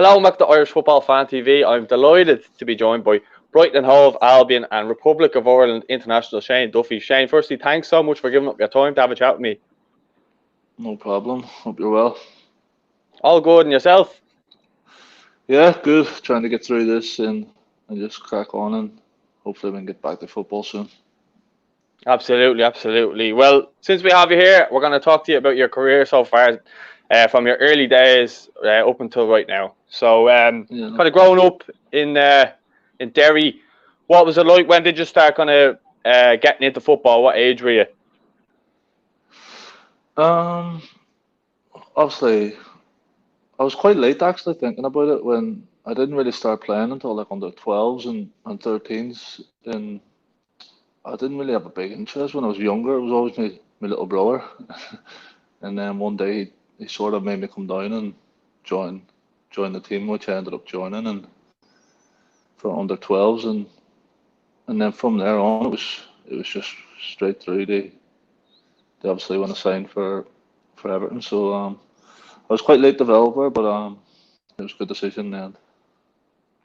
Hello, welcome back to Irish Football Fan TV. I'm delighted to be joined by Brighton and HoveAlbion and Republic of Ireland international Shane Duffy. Shane, firstly, thanks so much for giving up your time to have a chat with me. No problem. Hope you're well. All good, and yourself? Yeah, good. Trying to get through this and just crack on, and hopefully we can get back to football soon. Absolutely, absolutely. Well, since we have you here, we're going to talk to you about your career so far, from your early days up until right now. So, kind of growing up in Derry, what was it like? When did you start kind of getting into football? What age were you? Obviously, I was quite late actually thinking about it when I didn't really start playing until like under 12s and 13s, and I didn't really have a big interest when I was younger. It was always my little brother, and then one day he sort of made me come down and join the team, which I ended up joining, and for under 12s, and then from there on it was just straight through. They obviously want to sign for Everton, so I was quite late developer, but it was a good decision in the end.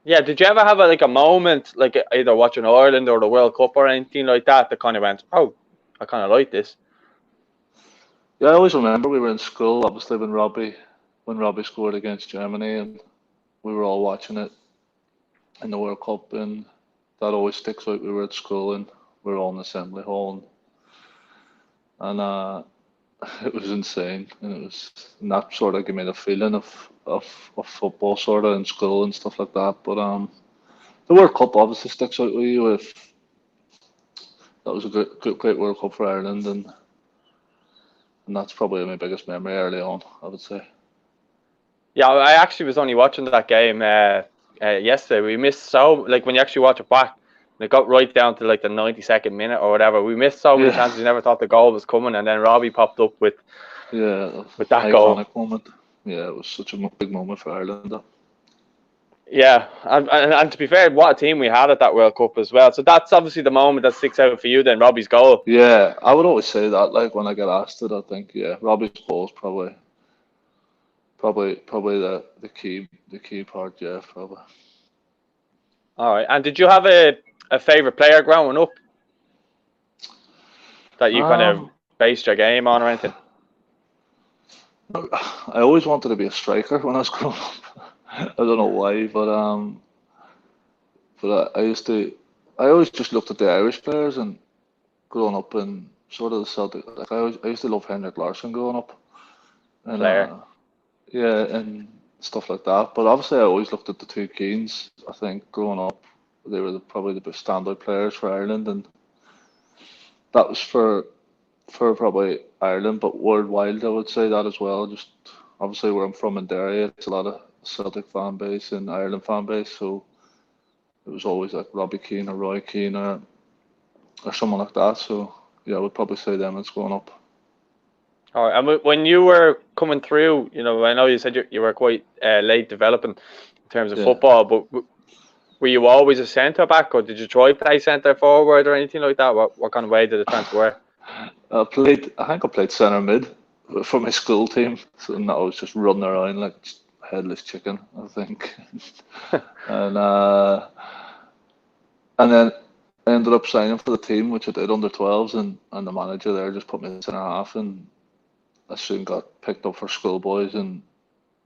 Yeah, did you ever have a moment, like either watching Ireland or the World Cup or anything like that, that kind of went, oh, I kind of like this? Yeah, I always remember we were in school, obviously when Robbie scored against Germany, and we were all watching it in the World Cup, and that always sticks out. We were at school and we were all in the assembly hall, and it was insane, and that sort of gave me the feeling of football sort of in school and stuff like that. But the World Cup obviously sticks out with you. If that was a great World Cup for Ireland, and that's probably my biggest memory early on, I would say. Yeah, I actually was only watching that game yesterday. We missed when you actually watch it back, and it got right down to like the 92nd minute or whatever. We missed so many chances. We never thought the goal was coming, and then Robbie popped up with that goal. Iconic moment. Yeah, it was such a big moment for Ireland. Yeah, and to be fair, what a team we had at that World Cup as well. So that's obviously the moment that sticks out for you then, Robbie's goal. Yeah, I would always say that. Like when I get asked it, I think Robbie's goal is probably the key part. Yeah, probably. All right, and did you have a favorite player growing up that you kind of based your game on or anything? I always wanted to be a striker when I was growing up. I don't know why, but I always just looked at the Irish players and growing up in sort of the Celtic. Like I used to love Henrik Larsson growing up, and Player. yeah, and stuff like that. But obviously, I always looked at the two Keens. I think growing up, they were probably the best standout players for Ireland, and that was for probably Ireland, but worldwide, I would say that as well. Just obviously where I'm from in Derry, it's a lot of Celtic fan base and Ireland fan base, so it was always like Robbie Keane or Roy Keane or someone like that. So yeah, I would probably say them as growing up. All right, and when you were coming through, I know you said you were quite late developing in terms of football, but were you always a centre back, or did you try to play centre forward or anything like that? What kind of way did it transfer? I think I played centre mid for my school team, so I was just running around like headless chicken, I think, and then I ended up signing for the team, which I did under 12s, and the manager there just put me in centre half, and I soon got picked up for schoolboys and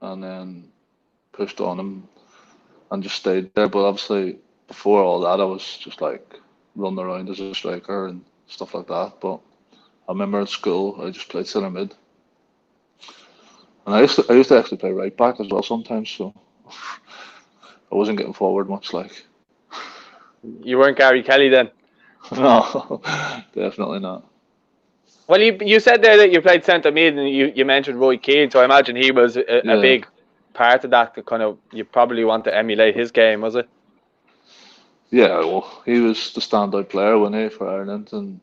then pushed on him and just stayed there. But obviously before all that, I was just like running around as a striker and stuff like that. But I remember at school I just played centre mid, and I used to actually play right back as well sometimes. So I wasn't getting forward much. Like you weren't Gary Kelly then? No, definitely not. Well, you said there that you played centre mid, and you mentioned Roy Keane, so I imagine he was a big part of that. Kind of, you probably want to emulate his game, was it? Yeah, well, he was the standout player, wasn't he, for Ireland, and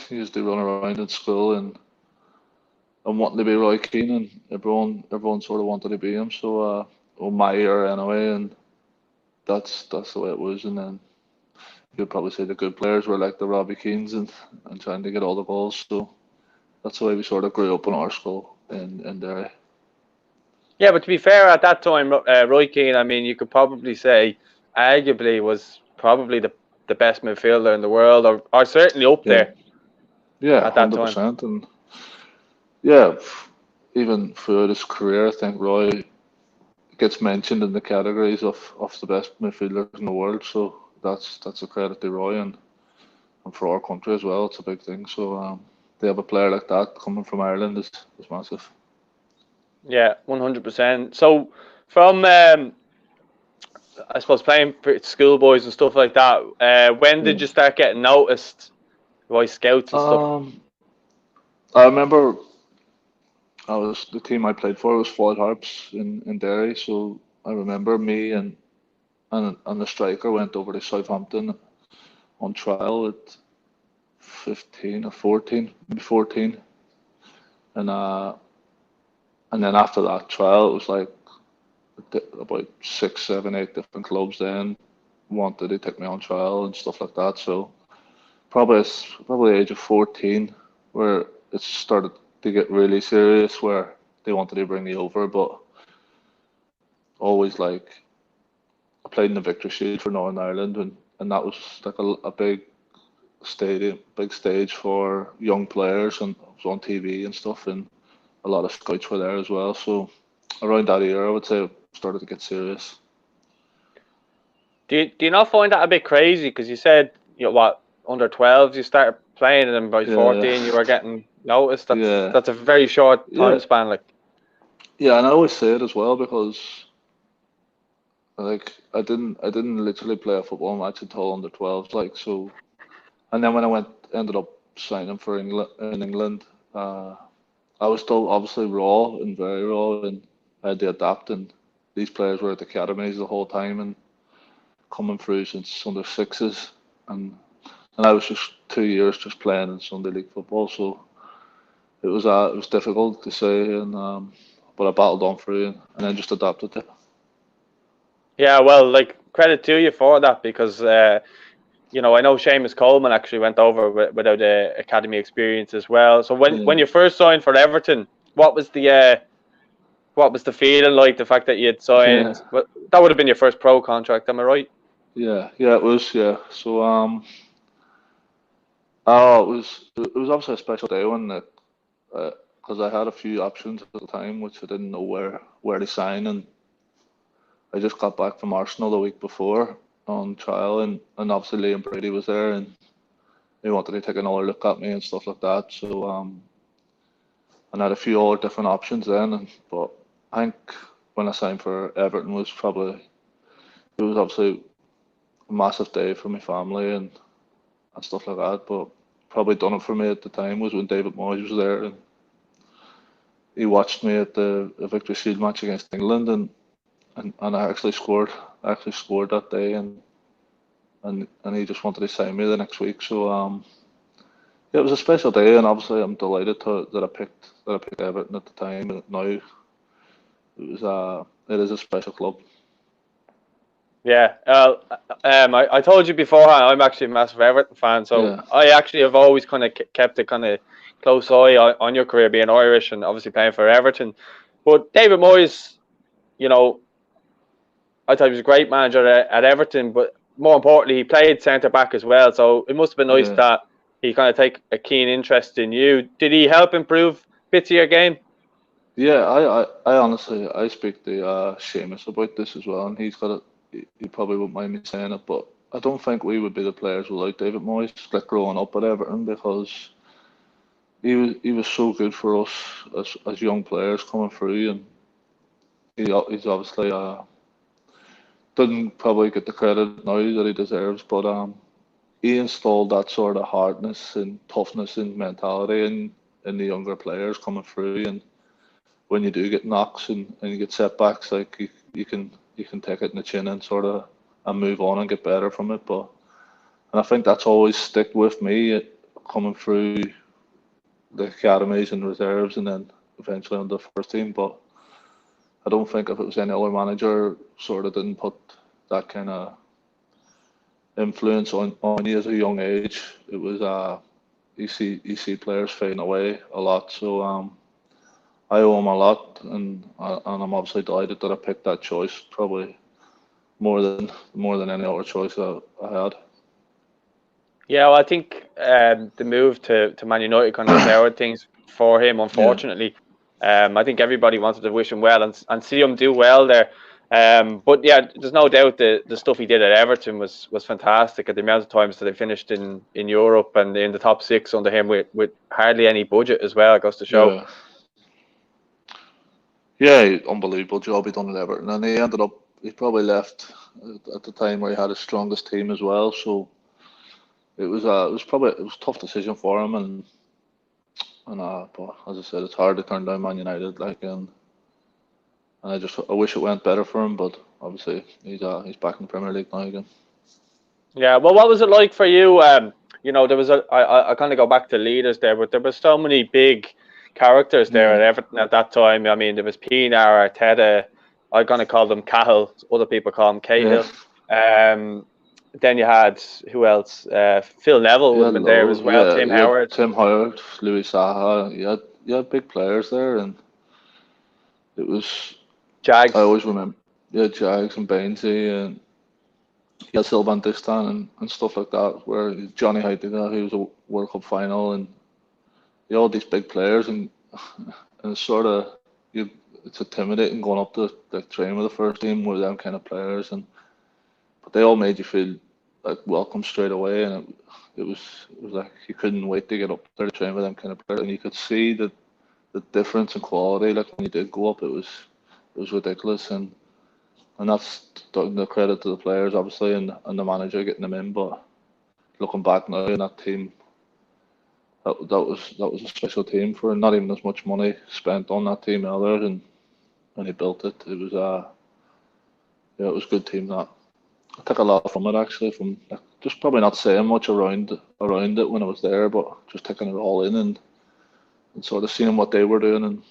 he used to run around in school and wanting to be Roy Keane, and everyone sort of wanted to be him. So, or my year anyway, and that's the way it was. And then you'd probably say the good players were like the Robbie Keanes and trying to get all the balls. So that's the way we sort of grew up in our school in Derry. Yeah, but to be fair, at that time, Roy Keane, I mean, you could probably say, arguably, was probably the best midfielder in the world, or certainly up Yeah, there yeah, at that time. 100%. And yeah, even throughout his career, I think Roy gets mentioned in the categories of the best midfielders in the world. So that's a credit to Roy, and for our country as well. It's a big thing. So they have a player like that coming from Ireland is massive. Yeah, 100%. So from I suppose playing for schoolboys and stuff like that, when did Yeah. you start getting noticed by scouts and stuff? I remember the team I played for was Floyd Harps in Derry. So I remember me and the striker went over to Southampton on trial at 15 or 14, maybe 14, and and then after that trial, it was like about 6, 7, 8 different clubs then wanted to take me on trial and stuff like that. So probably age of 14 where it started to get really serious, where they wanted to bring me over, but always like I played in the Victory Shield for Northern Ireland, and that was like a big stadium, big stage for young players, and it was on TV and stuff, and a lot of scouts were there as well. So around that era, I would say it started to get serious. Do you not find that a bit crazy? Because you said, you know, what, under 12s you started playing, and then by Yeah, 14 you were getting noticed. yeah, That's a very short time yeah, span. Like, yeah, and I always say it as well because like I didn't literally play a football match until under 12s, like so. And then when I ended up signing for England in England, I was still obviously raw and very raw, and I had to adapt. And these players were at the academies the whole time and coming through since under sixes, and I was just 2 years just playing in Sunday League football, so it was difficult to say, and but I battled on through and then just adapted to it. yeah, well, like, credit to you for that, because you know, I know Seamus Coleman actually went over without a academy experience as well. So when Yeah, you first signed for Everton, what was the feeling like? The fact that you had yeah, signed, well, that would have been your first pro contract, am I right? yeah. It was, yeah. So oh, it was obviously a special day when because I had a few options at the time, which I didn't know where to sign, and I just got back from Arsenal the week before on trial, and obviously Liam Brady was there, and he wanted to take another look at me and stuff like that. So and I had a few other different options then, but I think when I signed for Everton was probably it was obviously a massive day for my family and stuff like that. But probably done it for me at the time was when David Moyes was there, and he watched me at the Victory Shield match against England, and I actually scored. I actually scored that day, and he just wanted to sign me the next week. So yeah, it was a special day, and obviously I'm delighted that I picked Everton at the time. And now it is a special club. Yeah. I told you beforehand, I'm actually a massive Everton fan, so Yeah, I actually have always kind of kept a kind of close eye on your career, being Irish and obviously playing for Everton. But David Moyes, you know, I thought he was a great manager at Everton, but more importantly, he played centre back as well. So it must have been nice yeah, that he kind of take a keen interest in you. Did he help improve bits of your game? yeah. I honestly I speak to Seamus about this as well, and he's got it. He probably won't mind me saying it, but I don't think we would be the players without David Moyes, like growing up at Everton, because he was so good for us as young players coming through, and he's obviously doesn't probably get the credit now that he deserves, but he installed that sort of hardness and toughness and mentality in the younger players coming through, and when you do get knocks and you get setbacks, like you can take it in the chin and sort of and move on and get better from it. But and I think that's always stick with me coming through the academies and reserves, and then eventually on the first team. But I don't think if it was any other manager, sort of didn't put that kind of influence on you as a young age. It was you see players fading away a lot. So I owe him a lot, and I'm obviously delighted that I picked that choice. Probably more than any other choice I had. Yeah, well, I think the move to Man United kind of soured things for him, unfortunately. I think everybody wanted to wish him well and see him do well there. But yeah, there's no doubt the stuff he did at Everton was fantastic. At the amount of times that they finished in Europe and in the top 6 under him with hardly any budget as well, it goes to show. Yeah, unbelievable job he done at Everton, and he probably left at the time where he had his strongest team as well. So it was a tough decision for him, but as I said, it's hard to turn down Man United, like, and I wish it went better for him, but obviously he's back in the Premier League now again. Yeah, well, what was it like for you? There was I kind of go back to leaders there, but there were so many big characters there at Everton at that time. I mean, there was Pienaar, Arteta. I'm gonna call them Cahill. Other people call him Cahill. Then you had who else? Phil Neville would have been there as well. Tim Howard. Tim Howard, Louis Saha. You had big players there, and it was Jags. I always remember. Yeah, Jags and Bainsy, and you had Sylvan Distan and stuff like that, where Johnny Heidegger, who was a World Cup final, and you all these big players, and it's sort of it's intimidating going up to train with the first team with them kind of players, but they all made you feel like welcome straight away, and it was like you couldn't wait to get up there to train with them kind of players, and you could see the difference in quality. Like when you did go up, it was ridiculous, and that's the credit to the players obviously, and the manager getting them in. But looking back now, in that team, that was a special team for not even as much money spent on that team either, and he built it. It was it was a good team. That I took a lot from it actually, from just probably not saying much around it when I was there, but just taking it all in and sort of seeing what they were doing,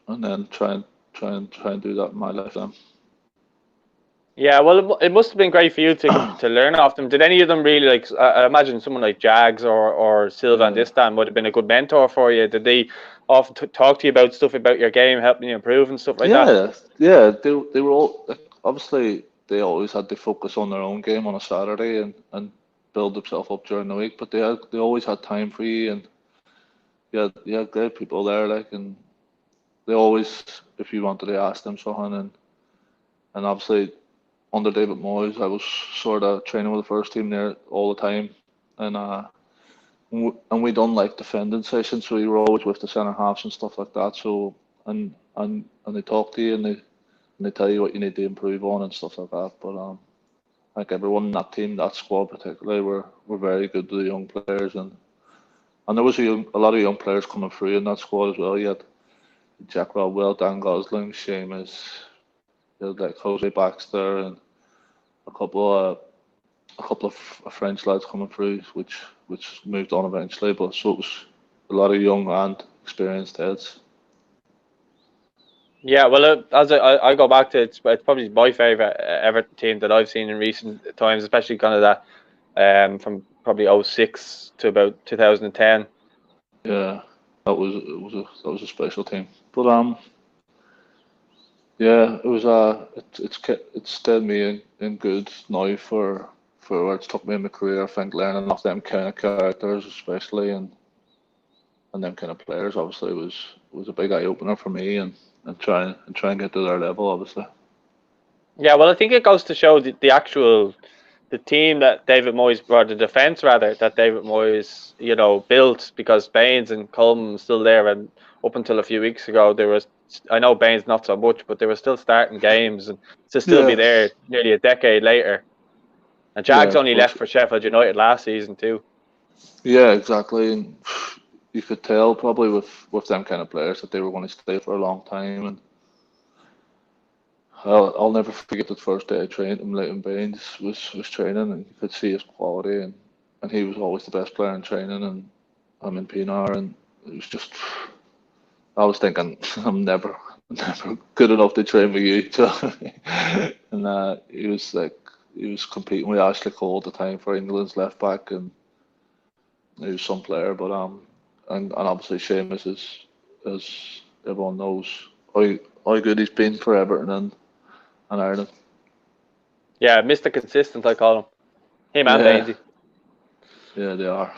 and then try and do that in my lifetime. Yeah, well, it must have been great for you to learn off them. Did any of them really, like, I imagine someone like Jags or Sylvan Distan would have been a good mentor for you? Did they often talk to you about stuff about your game, helping you improve and stuff like that? Yeah, they were all, like, obviously they always had to focus on their own game on a Saturday and build themselves up during the week, but they always had time for you, and you had great people there, like, and they always, if you wanted to ask them something, and obviously under David Moyes, I was sort of training with the first team there all the time, and we done like defending sessions, so you were always with the centre halves and stuff like that. So and they talk to you, and they tell you what you need to improve on and stuff like that. But like everyone in that team, that squad particularly, were very good to the young players, and there was a lot of young players coming through in that squad as well. You had Jack Rodwell, Dan Gosling, Seamus, you had like Jose Baxter, and a couple of French lads coming through, which moved on eventually. But so it was a lot of young and experienced heads. Yeah, well, as I go back to it's probably my favourite Everton team that I've seen in recent times, especially kind of that from probably 06 to about 2010. Yeah, that was a special team. But yeah, it was it's stayed me in good now for where it's took me in my career. I think learning off them kind of characters, especially, and them kind of players, obviously was a big eye opener for me, and try and get to their level, obviously. Yeah, well, I think it goes to show the team that David Moyes, or the defence rather, that David Moyes, built, because Baines and Coleman was still there, and up until a few weeks ago, I know Baines not so much, but they were still starting games, and to still be there nearly a decade later. And Jags only left for Sheffield United last season too. Yeah, exactly. And you could tell probably with them kind of players that they were going to stay for a long time. And I'll never forget the first day I trained him. Leighton Baines was training, and you could see his quality, and he was always the best player in training, and I'm in Pienaar, and it was just, I was thinking I'm never good enough to train with you. And he was competing with Ashley Cole at the time for England's left back, and he was some player, but and obviously Seamus is everyone knows how good he's been for Everton and Ireland. Yeah, Mr. Consistent, I call him. Him and Bainesy. Yeah, they are.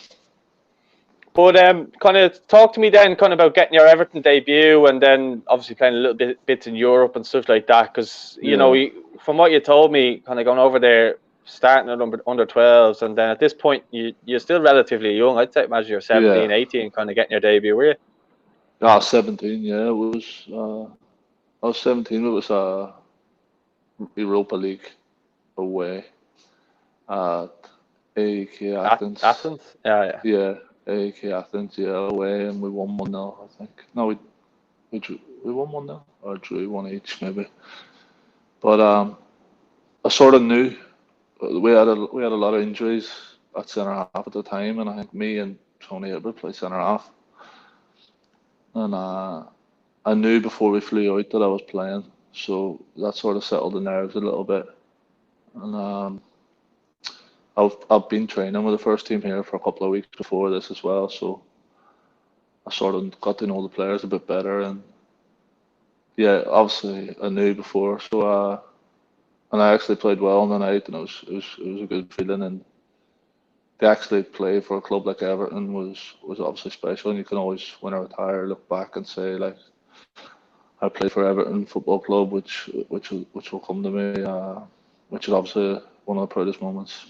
But kind of talk to me then kind of about getting your Everton debut and then obviously playing a little bits in Europe and stuff like that. Because, you know, from what you told me, kind of going over there, starting at under 12s, and then at this point, you're still relatively young. I'd say imagine you're 17, 18, kind of getting your debut, were you? 17, yeah. It was, I was 17, it was Europa League away at AEK Athens. Athens? Yeah. Yeah, AEK Athens, yeah, away, and we won 1-0, I think. No, we won 1-0, or drew one each, maybe. But I sort of knew we had a lot of injuries at centre half at the time, and I think me and Tony Edward played centre half. And I knew before we flew out that I was playing, so that sort of settled the nerves a little bit. And I've been training with the first team here for a couple of weeks before this as well, so I sort of got to know the players a bit better. And yeah, obviously I knew before, so and I actually played well on the night, and it was a good feeling. And to actually play for a club like Everton was obviously special, and you can always, when I retire, look back and say, like, I played for Everton Football Club, which will come to me, which is obviously one of the proudest moments.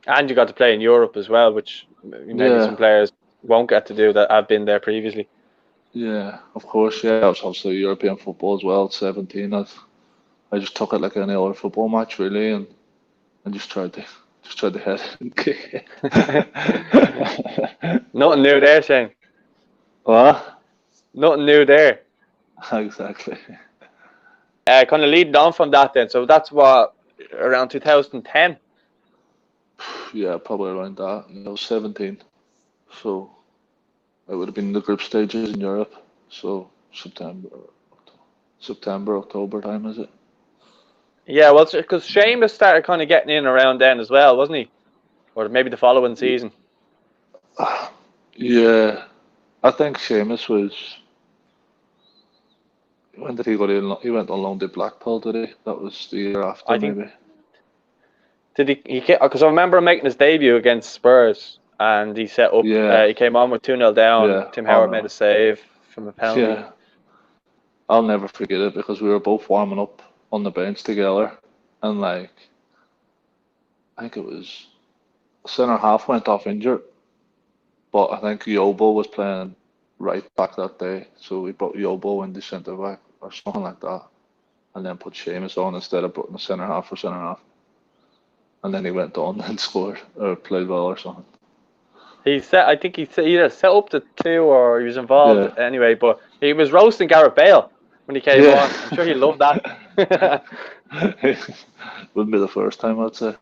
And you got to play in Europe as well, which maybe some players won't get to do that have been there previously. Yeah, of course. Yeah, it was obviously European football as well. At 17, I just took it like any other football match, really, and just tried to head and kick it. Nothing new there, Shane. What? Nothing new there. Exactly. Kind of leading on from that then. So that's what, around 2010? Yeah, probably around that. I was 17. So it would have been the group stages in Europe. So September, October time, is it? Yeah, well, because Seamus started kind of getting in around then as well, wasn't he? Or maybe the following season. Yeah, I think Seamus was. When did he go to? He went on loan to Blackpool, did he? That was the year after, I think, maybe. Did he? Because I remember him making his debut against Spurs, and he set up. He came on with 2-0 down. Yeah, Tim Howard made a save from a penalty. Yeah, I'll never forget it because we were both warming up on the bench together, and like, I think it was centre half went off injured, but I think Yobo was playing right back that day, so we brought Yobo in the centre back or something like that, and then put Seamus on instead of putting the centre half for centre half, and then he went on and scored or played well or something. I think he either set up the 2 or he was involved anyway, but he was roasting Gareth Bale when he came on. I'm sure he loved that. Wouldn't be the first time, I'd say.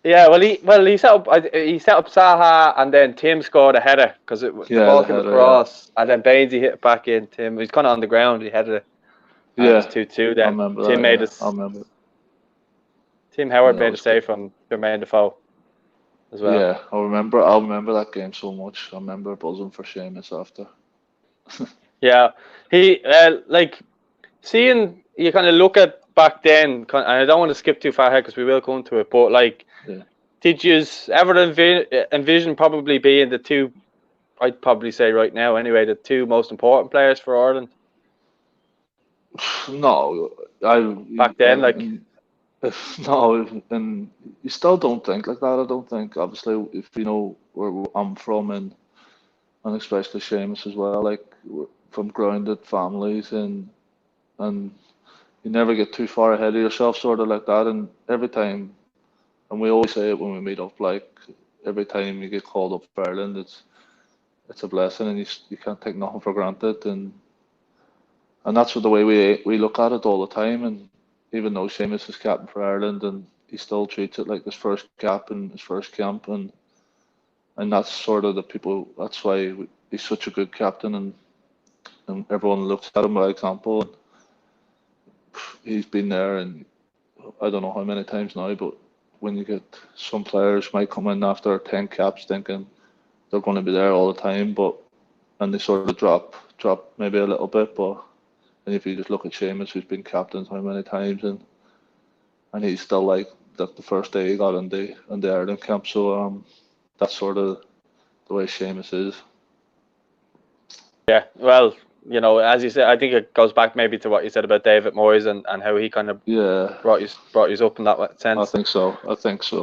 Yeah, he set up Zaha, and then Tim scored a header because the ball came across, and then Bainesy hit it back in. Tim, he's kind of on the ground. He headed it. And it was 2-2 then. I remember Tim that, made us. I remember. Tim Howard made a save from Jermaine Defoe as well. Yeah, I remember that game so much. I remember buzzing for Seamus after. Yeah, he like seeing you kind of look at back then, and I don't want to skip too far ahead because we will come to it, but like, did you ever envision probably being the 2, I'd probably say right now anyway, the 2 most important players for Ireland? No, back then, no, and you still don't think like that. I don't think. Obviously, if you know where I'm from, and especially Seamus as well, like, we're from grounded families, and you never get too far ahead of yourself, sort of like that. And every time, and we always say it when we meet up, like, every time you get called up for Ireland, it's a blessing, and you can't take nothing for granted, and that's the way we look at it all the time. And even though Seamus is captain for Ireland, and he still treats it like his first cap and his first camp, and that's sort of the people. That's why he's such a good captain, and everyone looks at him by example. And he's been there, and I don't know how many times now, but when you get some players might come in after 10 caps thinking they're going to be there all the time, but and they sort of drop maybe a little bit. But and if you just look at Seamus, who's been captain how many times, and he's still like the first day he got in the Ireland camp. So that's sort of the way Seamus is. Yeah, well, you know, as you said, I think it goes back maybe to what you said about David Moyes and how he kind of brought you up in that sense. I think so.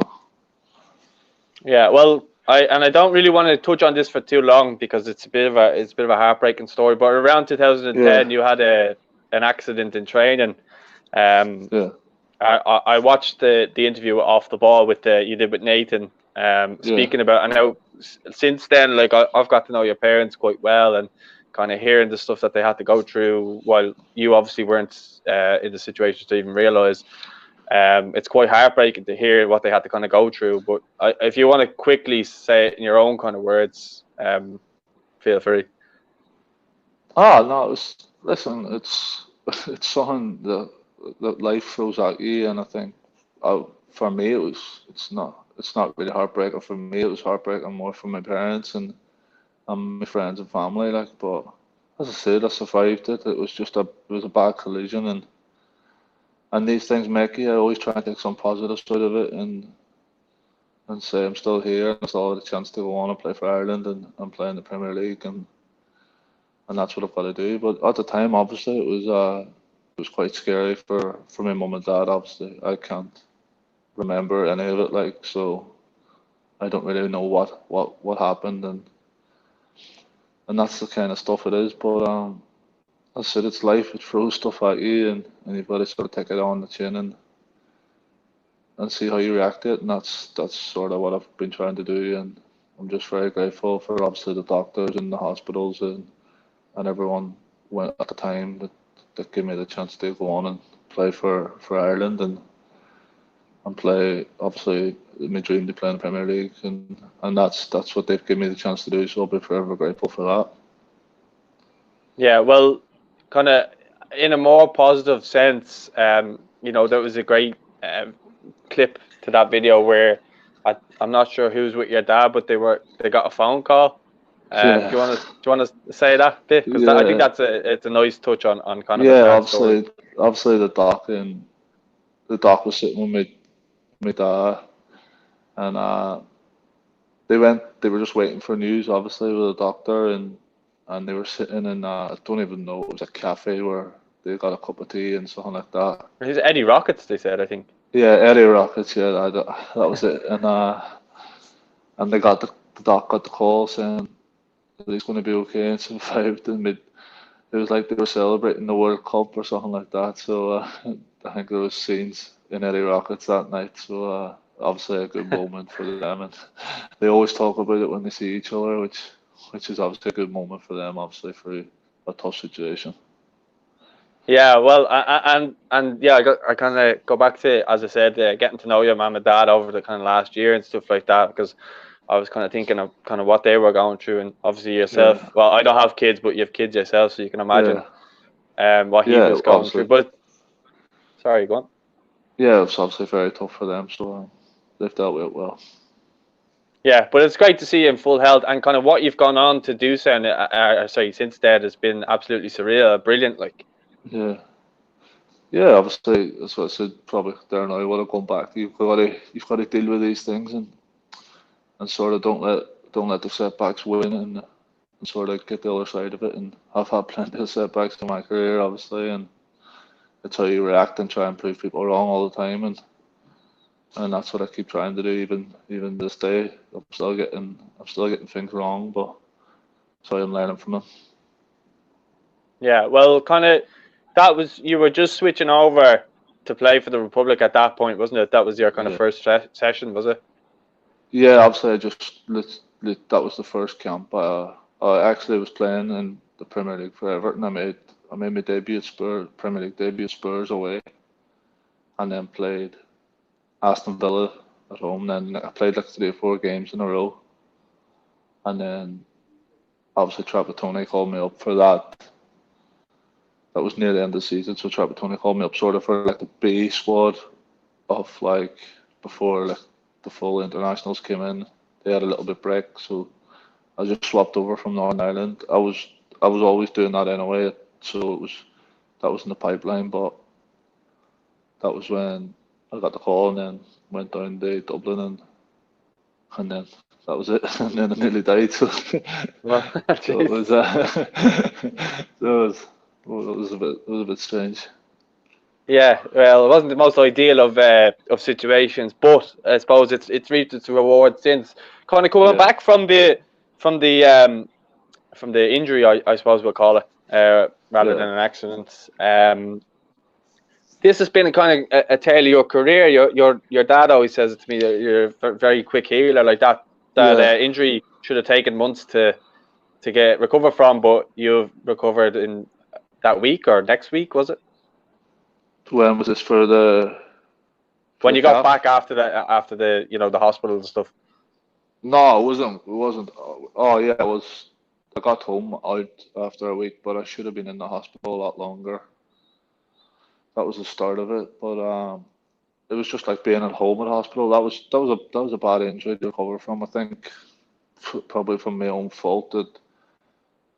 Yeah, well, I don't really want to touch on this for too long because it's a bit of a heartbreaking story. But around 2010, you had an accident in training. I watched the interview off the ball you did with Nathan. Speaking about, and how since then, like I've got to know your parents quite well, and kind of hearing the stuff that they had to go through while you obviously weren't in the situation to even realize. It's quite heartbreaking to hear what they had to kind of go through. But if you want to quickly say it in your own kind of words, feel free. Oh no, listen, it's something that life throws at you, and I think for me it's not really heartbreaking for me. It was heartbreaking more for my parents and my friends and family. Like, but as I said, I survived it. It was a bad collision, and these things make you. I always try and take some positives out of it, and say I'm still here and I still have a chance to go on and play for Ireland and play in the Premier League, and that's what I've got to do. But at the time, obviously, it was quite scary for my mum and dad. Obviously, I can't remember any of it, like, so I don't really know what happened, and that's the kind of stuff it is. But as I said, it's life. It throws stuff at you, and you've got to sort of take it on the chin and see how you react to it. And that's sort of what I've been trying to do. And I'm just very grateful for obviously the doctors and the hospitals and everyone at the time that gave me the chance to go on and play for Ireland and play, obviously, my dream to play in the Premier League, and that's what they've given me the chance to do, so I'll be forever grateful for that. Yeah, well, kind of in a more positive sense, you know, there was a great clip to that video where I'm not sure who's with your dad, but they got a phone call. Do you want to say that bit, because I think it's a nice touch on kind of a sad story. Obviously the doc was sitting with my dad, and they were just waiting for news, obviously, with the doctor, and they were sitting in I don't even know, it was a cafe where they got a cup of tea and something like that. It was Eddie Rockets, they said, I think. Yeah, Eddie Rockets, yeah, that was it. And they got the doc got the call saying that he's going to be okay and survived, and it was like they were celebrating the World Cup or something like that. So I think there was scenes in Eddie Rockets that night. So obviously a good moment for them, and they always talk about it when they see each other, which is obviously a good moment for them, obviously, for a tough situation. Yeah, well, and yeah, I kind of go back to, as I said, getting to know your mum and dad over the kind of last year and stuff like that, because I was kind of thinking of kind of what they were going through, and obviously yourself. Yeah. Well, I don't have kids, but you have kids yourself, so you can imagine what he was going through. But sorry, go on. Yeah, it's obviously very tough for them, so they've dealt with it well. Yeah, but it's great to see you in full health, and kind of what you've gone on to do, since then has been absolutely surreal, brilliant, like. Yeah, obviously that's what I said probably there now. When I come back, you've got to deal with these things and sort of don't let the setbacks win, and sort of get the other side of it. And I've had plenty of setbacks in my career, obviously, and it's how you react and try and prove people wrong all the time, and that's what I keep trying to do. Even this day, I'm still getting things wrong, but so I'm learning from them. Yeah, well, kind of. You were just switching over to play for the Republic at that point, wasn't it? That was your kind of first session, was it? Yeah, obviously that was the first camp. I actually was playing in the Premier League for Everton. I made my debut at Premier League debut at Spurs away, and then played Aston Villa at home. Then I played like 3 or 4 games in a row, and then obviously Trapattoni called me up for that. That was near the end of the season, so Trapattoni called me up sort of for like the B squad of before the full internationals came in. They had a little bit break, so I just swapped over from Northern Ireland. I was always doing that anyway, so that was in the pipeline. But that was when I got the call, and then went down to Dublin, and then that was it. And then I nearly died. So, Well, so it was it was a bit strange. yeah, well, it wasn't the most ideal of situations, but I suppose it's reaped its reward since. Kind of coming Yeah, back from the injury, I suppose we'll call it, rather yeah, than an accident. This has been a kind of a tale of your career. Your dad always says it to me that you're a very quick healer, like that. That yeah. injury should have taken months to get recover from, but you've recovered in that week or next week, was it? When was this for When the you got calf? back after the the hospital and stuff. No, it wasn't. It wasn't. Oh yeah, it was. I got home out after a week, but I should have been in the hospital a lot longer. That was the start of it. But it was just like being at home at hospital. That was a bad injury to recover from. I think probably from my own fault that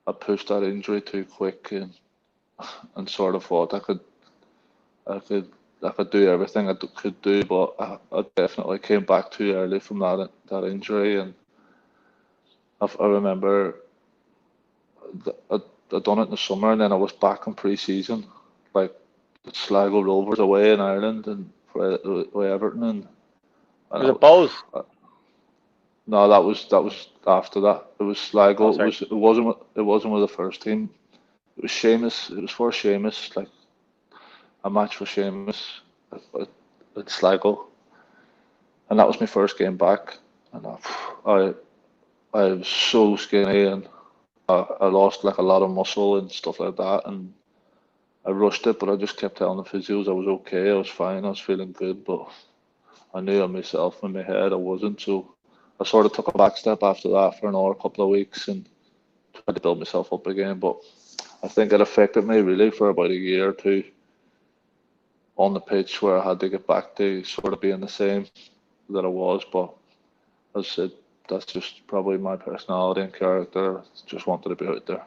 I pushed that injury too quick, and sort of thought I could I could do everything could do, but I definitely came back too early from that injury, and I remember I done it in the summer, and then I was back in pre-season, like the Sligo Rovers away in Ireland and for Everton, and Was it Bose? no, that was after that. It was Oh, Sligo. sorry. It wasn't with the first team. It was Seamus. It was for Seamus, like a match for Seamus at, at Sligo, and that was my first game back, and I was so skinny, and I lost like a lot of muscle and stuff like that, and I rushed it, but I just kept telling the physios I was okay, I was fine, I was feeling good, but I knew on myself in my head I wasn't, so I sort of took a back step after that for another couple of weeks and tried to build myself up again, but I think it affected me really for about a year or two on the pitch where I had to get back to sort of being the same that I was, but as I said, that's just probably my personality and character. Just wanted to be out there.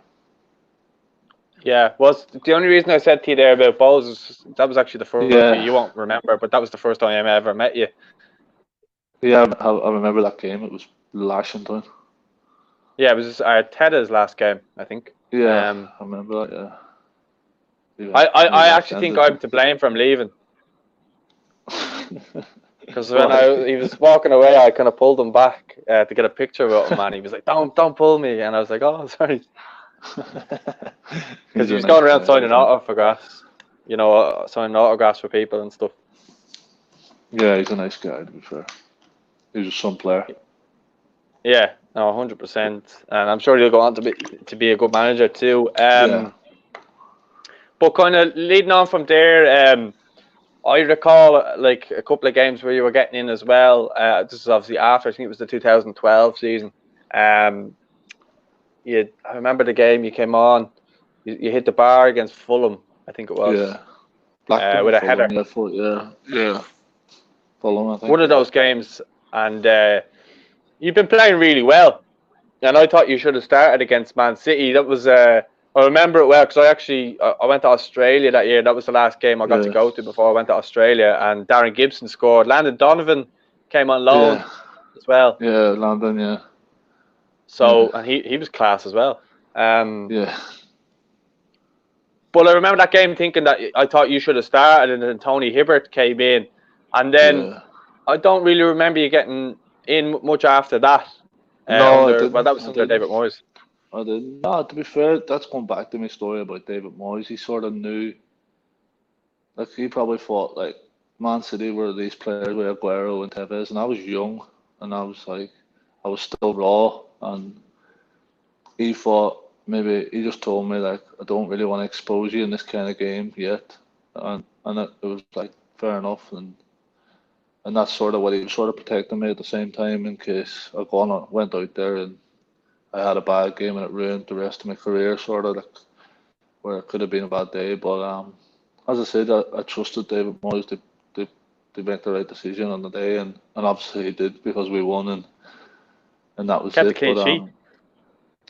Yeah, was the only reason I said to you there about Bose is that was actually the first. Yeah, You won't remember, but that was the first time I ever met you. yeah, I remember that game. It was lashing time. Yeah, it was Arteta's last game, I think. Yeah, Um, I remember that. Yeah, he I left actually think ended. I'm to blame for him leaving because when he was walking away, I kind of pulled him back to get a picture with him, and he was like, "Don't pull me," and I was like, "Oh, sorry," because He's he a was nice going around guy, I signing think. autographs, signing autographs for people and stuff. Yeah, he's a nice guy, to be fair. He's a some player. Yeah, no, 100%, and I'm sure he'll go on to be a good manager too. Yeah, But kind of leading on from there, I recall like a couple of games where you were getting in as well. This is obviously after I think it was the 2012 season. Um, I remember the game you came on. You hit the bar against Fulham, I think it was, yeah. Blackburn or with a Fulham, header. yeah, yeah. Fulham, I think, One of yeah. those games, and you've been playing really well. And I thought you should have started against Man City. That was I remember it well because I went to Australia that year. That was the last game I got to Yeah, go to before I went to Australia. And Darren Gibson scored. Landon Donovan came on loan yeah, as well. yeah. London, yeah, yeah, So and he was class as well. Um, yeah, but I remember that game thinking that I thought you should have started, and then Tony Hibbert came in, and then yeah. I don't really remember you getting in much after that. No, I That didn't. was I under didn't. David Moyes. I didn't. No, to be fair, that's going back to my story about David Moyes. He sort of knew, like, he probably thought, like, Man City were these players with Aguero and Tevez, and I was young, and I was like, I was still raw, and he thought maybe he just told me like, I don't really want to expose you in this kind of game yet, and it was like fair enough, and that's sort of what he was sort of protecting me at the same time in case went out there and I had a bad game and it ruined the rest of my career, sort of like where it could have been a bad day. But as I said, I trusted David Moyes to make the right decision on the day, and obviously he did because we won, and that was Kept the it. clean But sheet.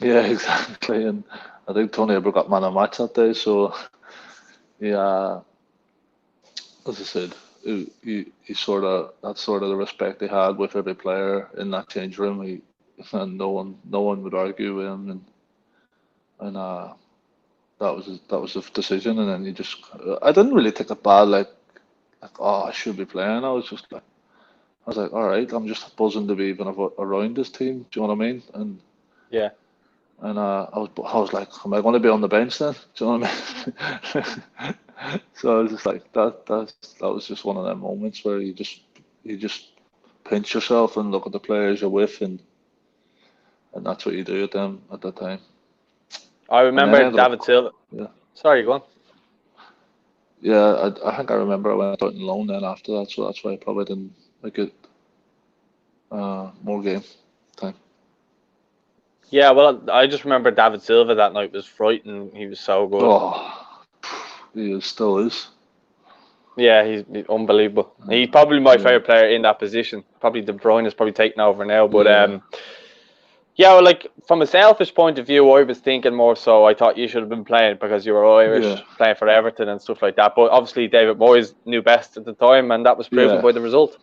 Yeah, exactly. And I think Tony Abreu got man of the match that day. So yeah, as I said, he sort of that's sort of the respect he had with every player in that change room. And no one would argue with him, and that was the decision. And then I didn't really take it bad, like oh, I should be playing. I was like, all right, I'm just buzzing to be even around this team. Do you know what I mean? Yeah. And I was like, am I going to be on the bench then? Do you know what I mean? So I was just like, that was just one of them moments where you just pinch yourself and look at the players you're with, and that's what you do at that time. I And then I remember ended up, David Silva. yeah, Sorry, go on. yeah. I think I remember I went out on loan then after that, so that's why I probably didn't get more game time. Yeah, well, I just remember David Silva that night was frightening. He was so good. Oh, still is. Yeah, he's unbelievable. He's probably my Yeah, favorite player in that position. Probably De Bruyne is probably taking over now, but yeah, yeah, well, like from a selfish point of view, I was thinking more so. I thought you should have been playing because you were yeah, Irish, playing for Everton and stuff like that. But obviously, David Moyes knew best at the time, and that was proven yeah, by the result.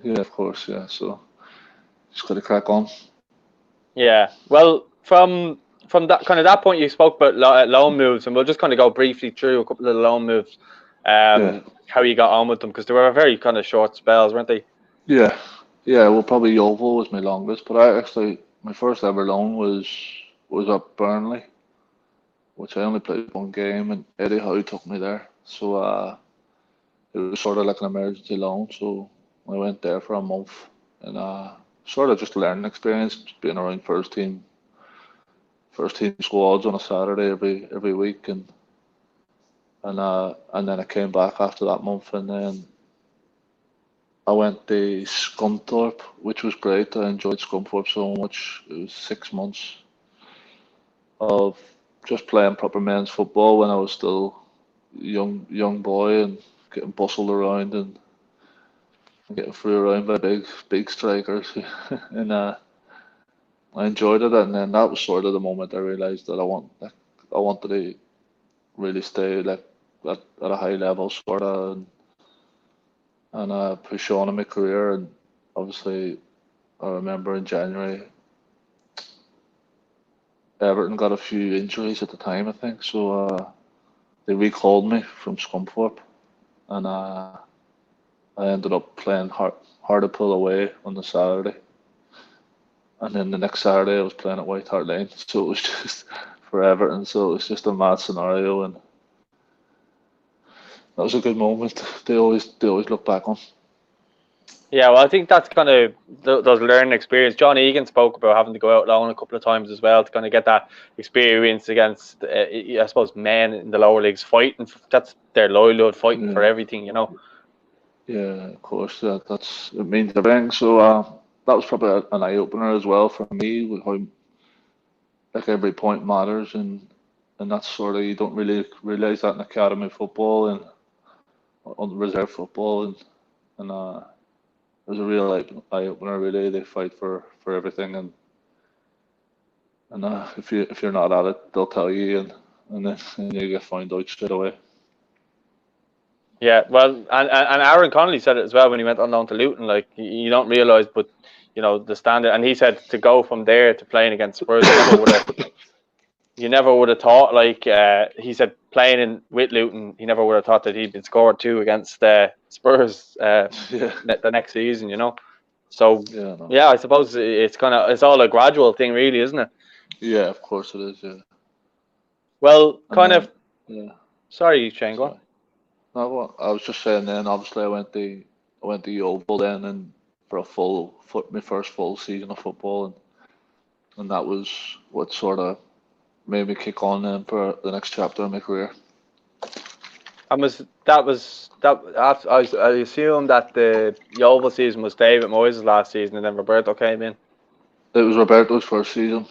yeah. Of course, yeah. So just got to crack on. Yeah. Well, from that kind of that point, you spoke about loan moves, and we'll just kind of go briefly through a couple of the loan moves, Yeah, how you got on with them because they were very kind of short spells, weren't they? yeah, yeah. Well, probably Yeovil was my longest, but my first ever loan was at Burnley, which I only played one game, and Eddie Howe took me there. So it was sort of like an emergency loan. So I went there for a month, and sort of just a learning experience, just being around first team squads on a Saturday every week, and then I came back after that month, and then I went to Scunthorpe, which was great. I enjoyed Scunthorpe so much. It was 6 months of just playing proper men's football when I was still young boy and getting bustled around and getting thrown around by big strikers, and I enjoyed it. And then that was sort of the moment I realised that I wanted to really stay like at a high level sort of, and push on in my career. And obviously, I remember in January, Everton got a few injuries at the time, I think. So they recalled me from Scunthorpe, and I ended up playing Hartlepool away on the Saturday. And then the next Saturday, I was playing at White Hart Lane. So it was just for Everton. So it was just a mad scenario, and that was a good moment. They always look back on. Yeah, well, I think that's kind of those learning experience. John Egan spoke about having to go out loan a couple of times as well to kind of get that experience against, I suppose, men in the lower leagues fighting. That's their livelihood, fighting for Yeah, everything, you know. yeah, of course. It means everything. So that was probably an eye opener as well for me, with how like every point matters, and that's sort of, you don't really realize that in academy football and on reserve football, and it was a real eye opener. Really, they fight for everything, and if you're not at it, they'll tell you, and then and you get found out straight away. Yeah, well, and Aaron Connolly said it as well when he went on loan to Luton. Like you don't realise, but you know the standard. And he said to go from there to playing against Spurs, you never would have thought. Like he said, playing with Luton, he never would have thought that he'd been scored two against Spurs Yeah, the next season. You know, so yeah, no, yeah, I suppose it's all a gradual thing, really, isn't it? yeah, of course it is. Yeah, Well, and kind then of. yeah, Sorry, Shane, go on. sorry. No, what I was just saying. Then obviously I went to Yeovil then, and for my first full season of football, and that was what sort of made me kick on then for the next chapter of my career. And I assume that the Yeovil season was David Moyes' last season, and then Roberto came in. It was Roberto's first season.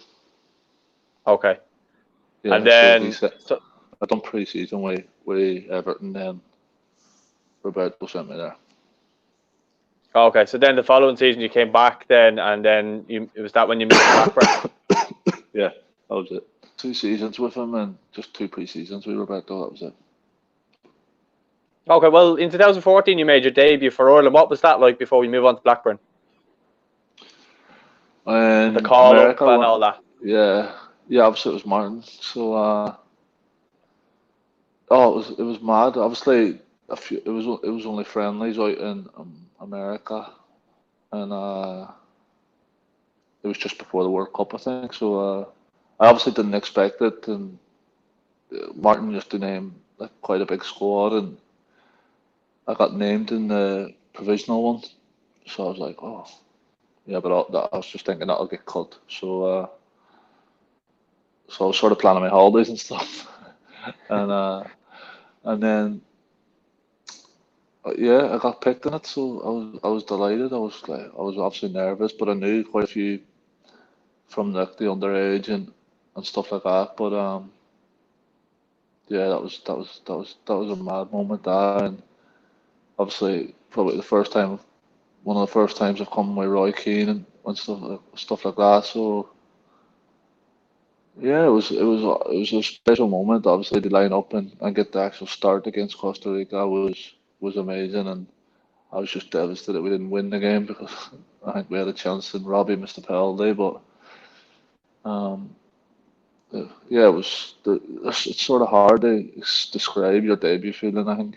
Okay, and Yeah, so he then said so I done pre-season with Everton, then Roberto sent me there. okay, so then the following season you came back then, and then it was that when you moved to Blackburn. Yeah, That was it. 2 seasons with him and just 2 pre-seasons with Roberto. That was it. Okay, well, in 2014 you made your debut for Ireland. What was that like before we move on to Blackburn? And the call America, up and all that. Yeah, obviously it was Martin. So, it was mad. Obviously, it was only friendlies out in America, and it was just before the World Cup, I think. So, I obviously didn't expect it, and Martin used to name like quite a big squad, and I got named in the provisional one. So I was like, oh, yeah, but I was just thinking that'll get cut. So, so I was sort of planning my holidays and stuff, and then yeah, I got picked in it. So I was delighted. I was obviously nervous, but I knew quite a few from the underage and stuff like that. But yeah, that was a mad moment. That, and obviously probably one of the first times I've come with Roy Keane and stuff like that. So yeah, it was a special moment. Obviously, to line up and get the actual start against Costa Rica was amazing, and I was just devastated we didn't win the game because I think we had a chance and Robbie missed a penalty. But um, yeah, it's sort of hard to describe your debut feeling. I think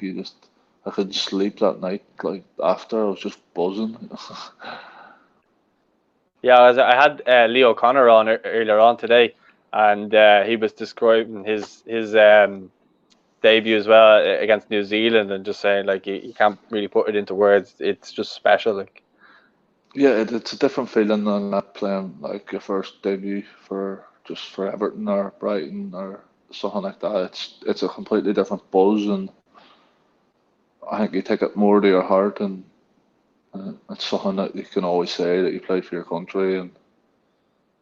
I couldn't sleep that night. Like after, I was just buzzing. Yeah, I had Leo Connor on earlier on today, and he was describing his debut as well against New Zealand, and just saying like you can't really put it into words. It's just special, like. Yeah, it's a different feeling than that playing like your first debut for Everton or Brighton or something like that. It's a completely different buzz, and I think you take it more to your heart, and it's something that you can always say that you played for your country, and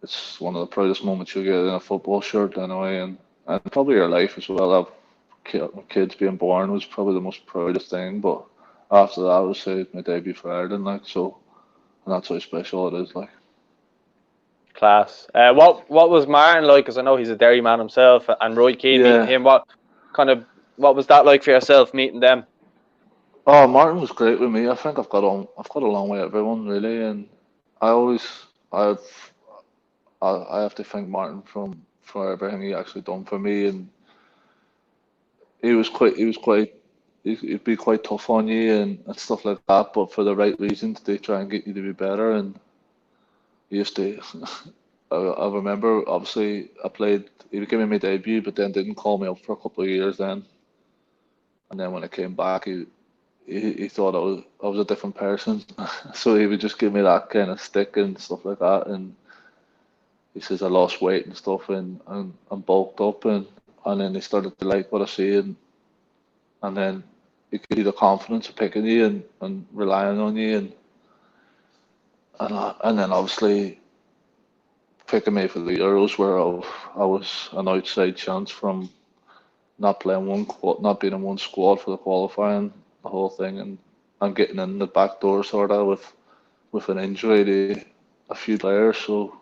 it's one of the proudest moments you get in a football shirt anyway, and probably your life as well. Kids being born was probably the most proudest thing, but after that, I would say my debut for Ireland, like so, and that's how special it is, like. Class. What was Martin like? Because I know he's a Derry man himself, and Roy Keane meeting Yeah. him. What was that like for yourself meeting them? Oh, Martin was great with me. I think I've got along with everyone really, and I always, I've, I have to thank Martin for everything he actually done for me, and he was quite, he'd be quite tough on you and stuff like that, but for the right reasons to try and get you to be better. And he used to, I remember obviously he was giving me debut, but then didn't call me up for a couple of years then, and then when I came back, he thought I was a different person, so he would just give me that kind of stick and stuff like that, and he says I lost weight and stuff and bulked up, and then he started to like what I see, and then he could see the confidence of picking you and relying on you, and then obviously picking me for the Euros where I was an outside chance from not being in one squad for the qualifying, the whole thing, and getting in the back door sort of with an injury to a few players. So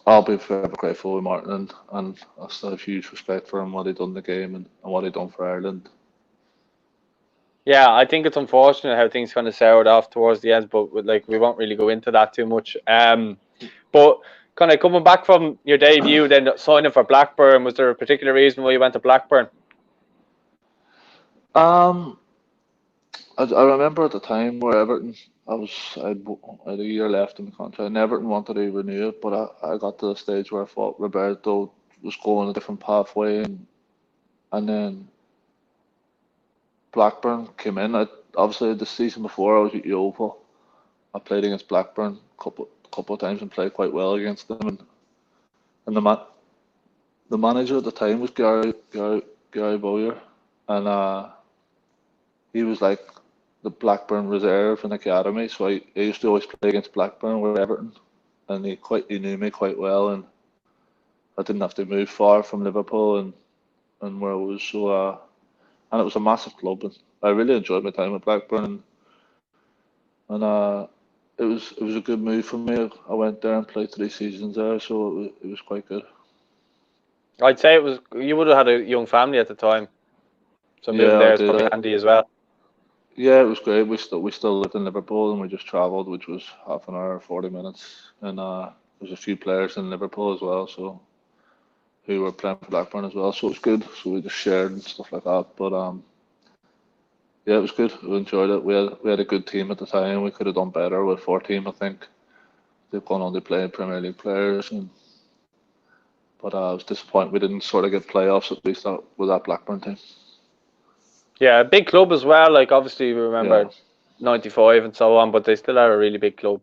I'll be forever grateful with Martin, and I still have huge respect for him, what he done in the game and what he done for Ireland. Yeah, I think it's unfortunate how things kind of soured off towards the end, but like we won't really go into that too much. But kind of coming back from your debut, then signing for Blackburn, was there a particular reason why you went to Blackburn? Um, I remember at the time where Everton, I had a year left in the contract, and Everton wanted to renew it, but I got to the stage where I thought Roberto was going a different pathway, and then Blackburn came in. Obviously the season before I was at Yeovil. I played against Blackburn couple of times and played quite well against them, and the manager at the time was Gary Bowyer, and he was like the Blackburn reserve and academy. So I used to always play against Blackburn with Everton, and he knew me quite well, and I didn't have to move far from Liverpool and where I was. So and it was a massive club, and I really enjoyed my time at Blackburn, and it was a good move for me. I went there and played 3 seasons there, so it was quite good. I'd say it was. You would have had a young family at the time, so moving Yeah, I there is did. probably handy as well. Yeah, it was great. We still lived in Liverpool, and we just travelled, which was half an hour, 40 minutes, and there's a few players in Liverpool as well, so who were playing for Blackburn as well. So it was good. So we just shared and stuff like that. But yeah, it was good. We enjoyed it. We had a good team at the time. We could have done better with 4 team, I think. They've gone on to play Premier League players, but I was disappointed we didn't sort of get playoffs at least with that Blackburn team. Yeah, a big club as well. Like obviously, we Yeah, remember '95 and so on, but they still are a really big club.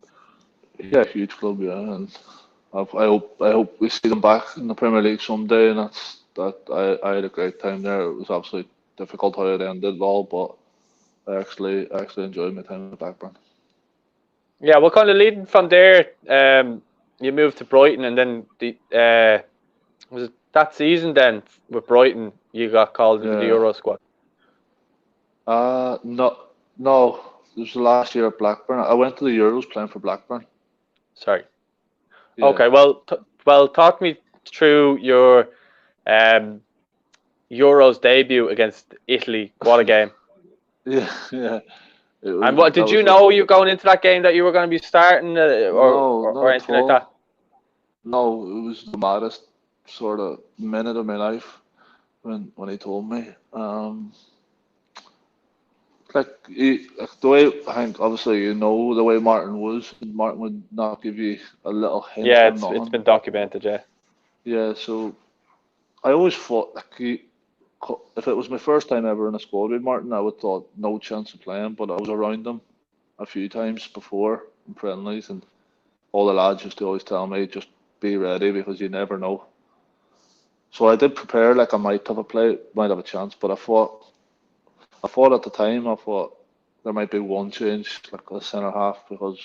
yeah, huge club, yeah, and I hope we see them back in the Premier League someday. And I had a great time there. It was absolutely difficult how it ended all, but I actually enjoyed my time at Blackburn. Yeah, well, kind of leading from there, you moved to Brighton, and then was it that season then with Brighton you got called into the Yeah. Euro squad? No, no. It was the last year at Blackburn. I went to the Euros playing for Blackburn. Sorry. Yeah, Okay, well, talk me through your um, Euros debut against Italy. What a game! yeah, yeah. It And was what that did you was a know you going into that game that you were going to be starting, no, or not at anything like that? all. No, it was the maddest sort of minute of my life when he told me. Like the way I think, obviously, the way Martin was, and Martin would not give you a little hint Yeah, or it's nothing. been documented. Yeah. Yeah, so I always thought like if it was my first time ever in a squad with Martin, I would thought no chance of playing. But I was around him a few times before in friendlies, and all the lads used to always tell me just be ready because you never know. So I did prepare like I might have a chance, but I thought at the time, I thought there might be one change, like a centre half, because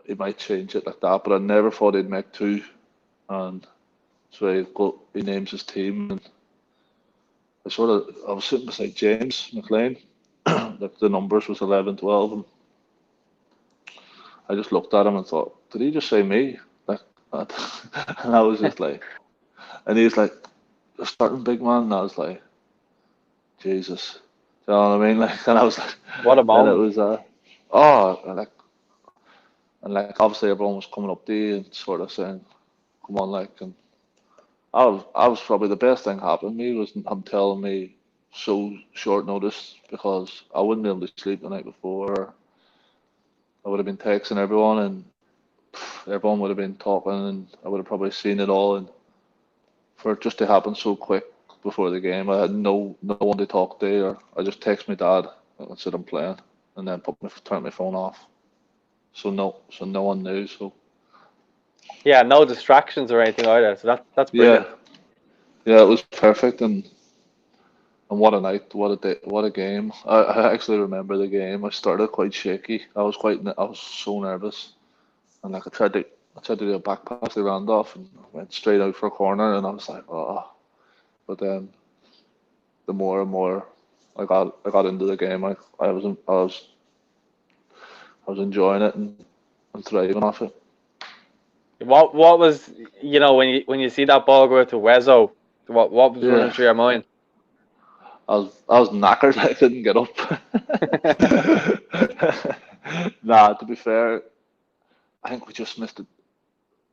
he might change it like that. But I never thought he'd make two. And so he names his team, and I was sitting beside James McLean, like the numbers was 11, 12, and I just looked at him and thought, did he just say me? Like that? And I was just like, and he's like, the starting big man, and I was like, Jesus. You know what I mean? Like, and I was like, What a and it moment! was oh, and like obviously everyone was coming up to you and sort of saying, come on, like, and I was probably the best thing happened to me was him telling me so short notice because I wouldn't be able to sleep the night before. I would have been texting everyone and everyone would have been talking and I would have probably seen it all. And for it just to happen so quick before the game, I had no one to talk to, or I just text my dad and said I'm playing, and then turn my phone off. So no one knew. So Yeah, no distractions or anything either. So that's yeah, brilliant. yeah, it was perfect. And what a night, what a day, what a game. I actually remember the game. I started quite shaky. I was so nervous. And like I tried to do a back pass to Randolph and went straight out for a corner and I was like, oh. But then the more and more I got into the game, I was enjoying it and thriving off it. What was, when you see that ball go to Wezo, what was running Yeah, through your mind? I was knackered. I couldn't get up. Nah, to be fair, I think we just missed it.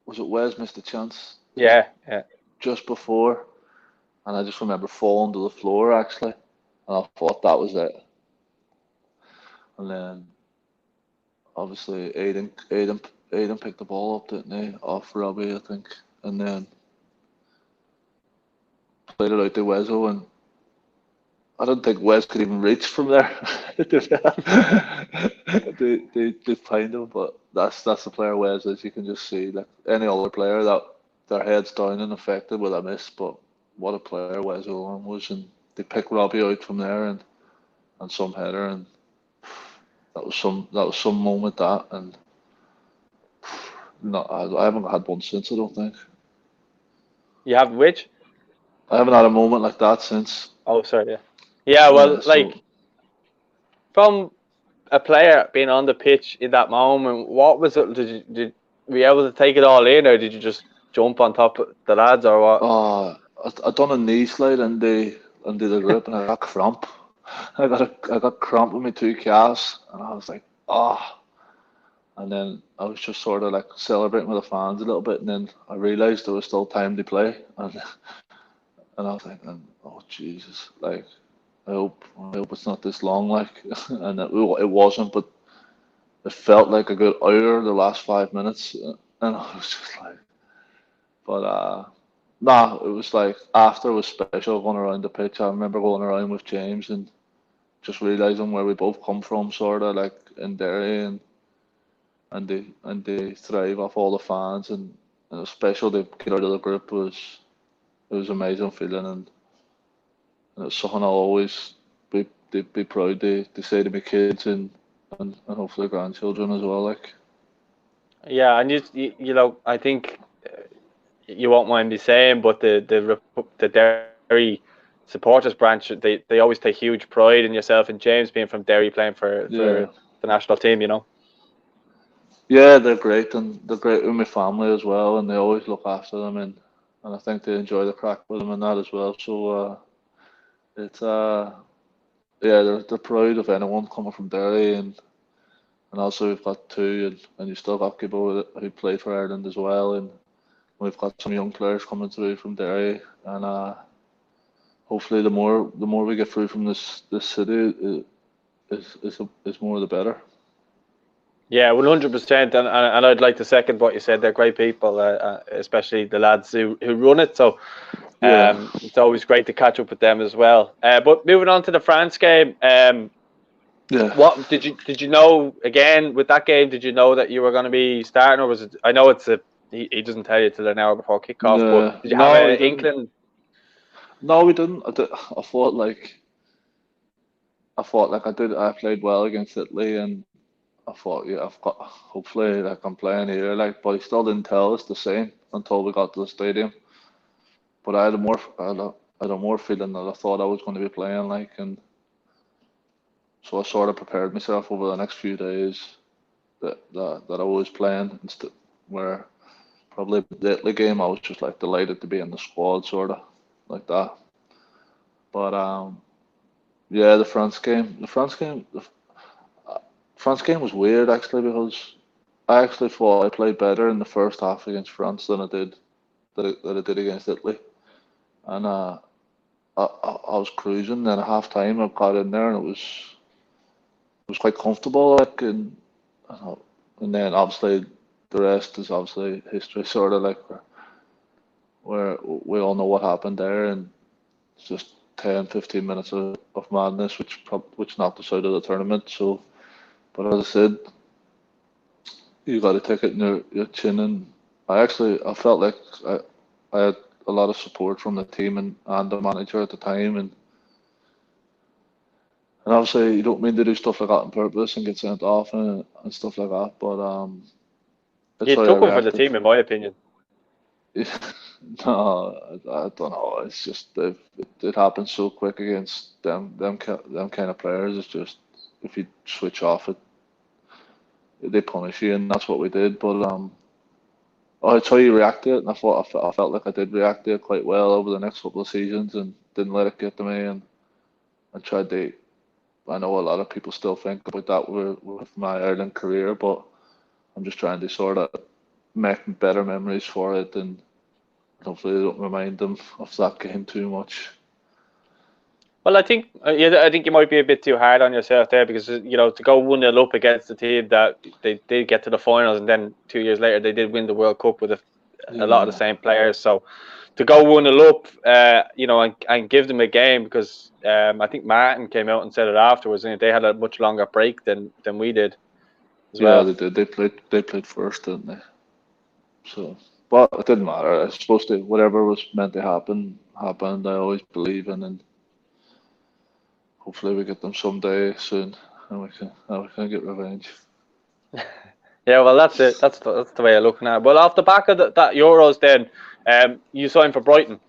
Was it Wes missed a chance Yeah, yeah. just before? And I just remember falling to the floor actually, and I thought that was it. And then obviously Aiden picked the ball up, didn't he? Off Robbie, I think, and then played it out to Wezo, and I don't think Wes could even reach from there to find him. But that's the player Wes is. You can just see like any other player that their heads down and affected with a miss, but what a player Wezo was, and they picked Robbie out from there and some header, and that was some moment that, and no, I haven't had one since. I don't think You have which? I haven't had a moment like that since. Oh, sorry, yeah. Yeah, Yeah, well, so like from a player being on the pitch in that moment, what was it? Were you able to take it all in, or did you just jump on top of the lads, or what? I done a knee slide in the grip and I got cramp. I got cramp with my two calves, and I was like, and then I was just sort of like celebrating with the fans a little bit, and then I realised there was still time to play, and I was thinking, oh Jesus, like I hope it's not this long, like, and it wasn't, but it felt like a good hour the last 5 minutes, and I was just like, but nah, it was like after it was special going around the pitch. I remember going around with James and just realising where we both come from, sort of like in Derry, and they thrive off all the fans, and especially to get out of the group it was amazing feeling, and it's something I'll always be proud to say to my kids and hopefully grandchildren as well, like. Yeah, and you know, I think you won't mind me saying, but the Derry supporters branch, they always take huge pride in yourself and James being from Derry, playing for the national team, you know. Yeah, they're great, and they're great with my family as well, and they always look after them, and I think they enjoy the crack with them and that as well. So it's yeah, they're proud of anyone coming from Derry, and also we've got two, and you still got people who played for Ireland as well, and we've got some young players coming through from Derry, and hopefully the more we get through from this city is more the better. Yeah, 100%, and I'd like to second what you said. They're great people, especially the lads who run it. So it's always great to catch up with them as well. But moving on to the France game, what did you know again with that game? Did you know that you were going to be starting, or was it? I know he doesn't tell you till an hour before kickoff, but did you have an inkling? No, we didn't. I thought like I played well against Italy, and I thought, yeah, I've got, hopefully, like, I'm playing here, like, but he still didn't tell us the same until we got to the stadium. But I had a more feeling that I thought I was going to be playing, like, and so I sort of prepared myself over the next few days that I was playing, instead, where probably the Italy game I was just like delighted to be in the squad, sort of like that. But yeah, the France game was weird actually, because I actually thought I played better in the first half against France than I did against Italy, and I was cruising. Then at half time, I got in there and it was quite comfortable, like, and then obviously the rest is obviously history, sort of like where we all know what happened there, and it's just 10, 15 minutes of madness, which knocked us out of the tournament. So, but as I said, you got to take it in your chin, and I felt like I had a lot of support from the team and the manager at the time, and obviously you don't mean to do stuff like that on purpose and get sent off and stuff like that, but that's You how I took one for the reacted. team, in my opinion. No, I don't know. It's just it happens so quick against them kind of players. It's just if you switch off, they punish you, and that's what we did. But it's how you react to it, and I felt like I did react to it quite well over the next couple of seasons, and didn't let it get to me, and tried to. I know a lot of people still think about that with my Ireland career, but I'm just trying to sort of make better memories for it, and hopefully they don't remind them of that game too much. Well, I think you might be a bit too hard on yourself there, because you know, to go 1-0 up against the team that they did get to the finals, and then 2 years later they did win the World Cup with a lot of the same players. So to go 1-0 up, you know, and give them a game, because I think Martin came out and said it afterwards, and they had a much longer break than we did as well. They did. They played first, didn't they? So, but it didn't matter. It's supposed to, whatever was meant to happen happened. I always believe in, and hopefully we get them someday soon, and we can get revenge. Yeah, well, that's it. That's the way I look now. Well, off the back of that Euros, then you signed for Brighton.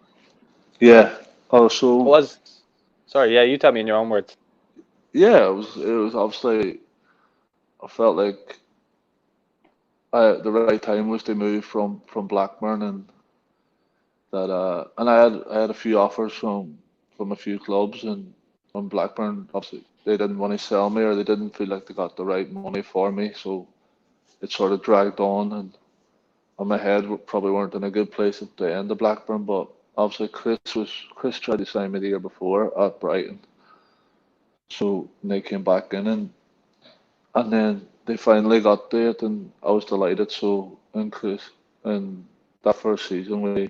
Yeah. Oh, so Sorry, yeah, you tell me in your own words. yeah, it was obviously I felt like the right time was to move from Blackburn, and I had a few offers from a few clubs, and from Blackburn obviously they didn't want to sell me, or they didn't feel like they got the right money for me, so it sort of dragged on, and my head probably weren't in a good place at the end of Blackburn. But obviously Chris tried to sign me the year before at Brighton, so they came back in, and then they finally got to it, and I was delighted. So and Chris, and that first season we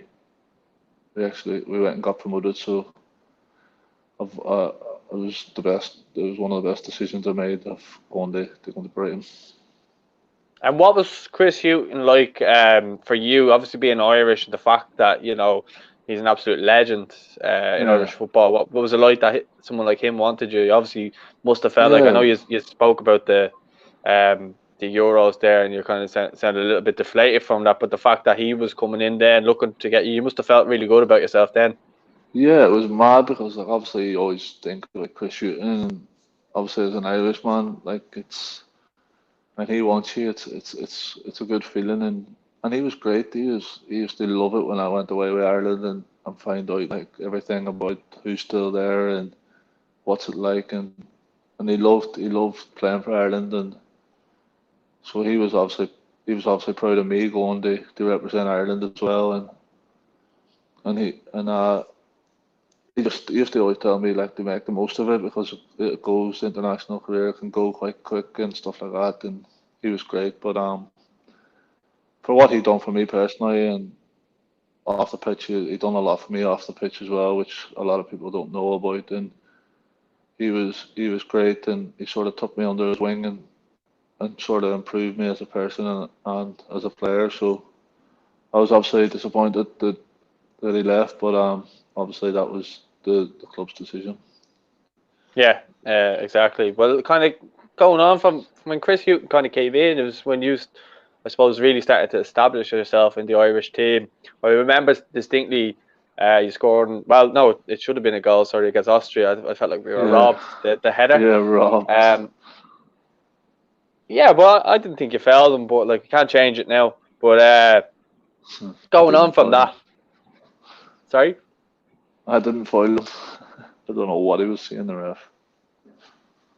went and got promoted. So it was the best. It was one of the best decisions I made of going to Brighton. And what was Chris Hughton like for you? Obviously, being Irish, and the fact that he's an absolute legend in Irish football. What was it like that someone like him wanted you? You obviously must have felt like, I know you spoke about the Euros there, and you kind of sounded a little bit deflated from that. But the fact that he was coming in there and looking to get you, you must have felt really good about yourself then. Yeah, it was mad because like obviously you always think like Chris Hughton, and obviously as an Irishman, like it's when he wants you, it's a good feeling, and he was great. He used to love it when I went away with Ireland and find out like everything about who's still there and what's it like, and he loved playing for Ireland, and so he was obviously proud of me going to represent Ireland as well, and he used to always tell me like to make the most of it because it goes international career can go quite quick and stuff like that, and he was great. But for what he done for me personally and off the pitch, he done a lot for me off the pitch as well, which a lot of people don't know about. And he was great, and he sort of took me under his wing and sort of improved me as a person and as a player. So I was obviously disappointed that he left, but obviously that was the club's decision. Yeah, exactly. Well, kind of going on from when Chris Hughton kind of came in, it was when you, I suppose, really started to establish yourself in the Irish team. I remember distinctly you scored, well, no, it should have been a goal, sorry, against Austria. I felt like we were robbed, the header. Yeah, robbed. Yeah, well, I didn't think you failed them, but like you can't change it now. But going on from that. Sorry? I didn't foil him. I don't know what he was seeing, the ref.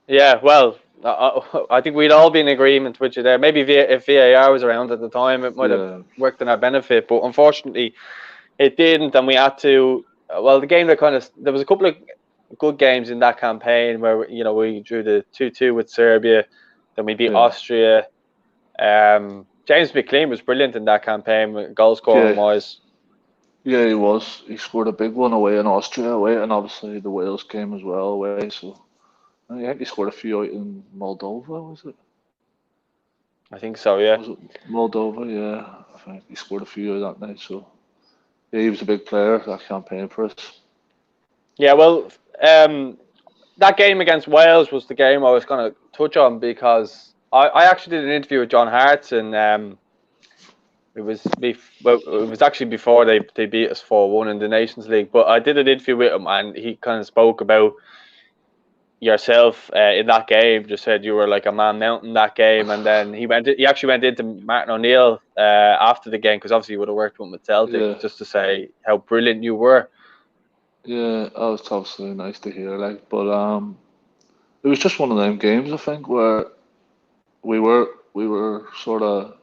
Yeah, well, I think we'd all be in agreement with you there. Maybe if VAR was around at the time, it might have worked in our benefit. But unfortunately, it didn't, and we had to. Well, the game that there was a couple of good games in that campaign where we drew the 2-2 with Serbia, then we beat Austria. James McLean was brilliant in that campaign, goal scoring wise. Yeah, he was. He scored a big one away in Austria away, and obviously the Wales game as well away. So I think he scored a few out in Moldova, was it? I think so, yeah. Was it Moldova? Yeah, I think he scored a few out that night. So yeah, he was a big player that campaign for us. Yeah, well, that game against Wales was the game I was going to touch on because I actually did an interview with John Hart's, and it was actually before they beat us 4-1 in the Nations League. But I did an interview with him, and he kind of spoke about yourself in that game. Just said you were like a man mountain that game, and then he actually went into Martin O'Neill after the game because obviously he would have worked with Celtic, just to say how brilliant you were. Yeah, that was obviously nice to hear. Like, but it was just one of them games, I think, where we were sort of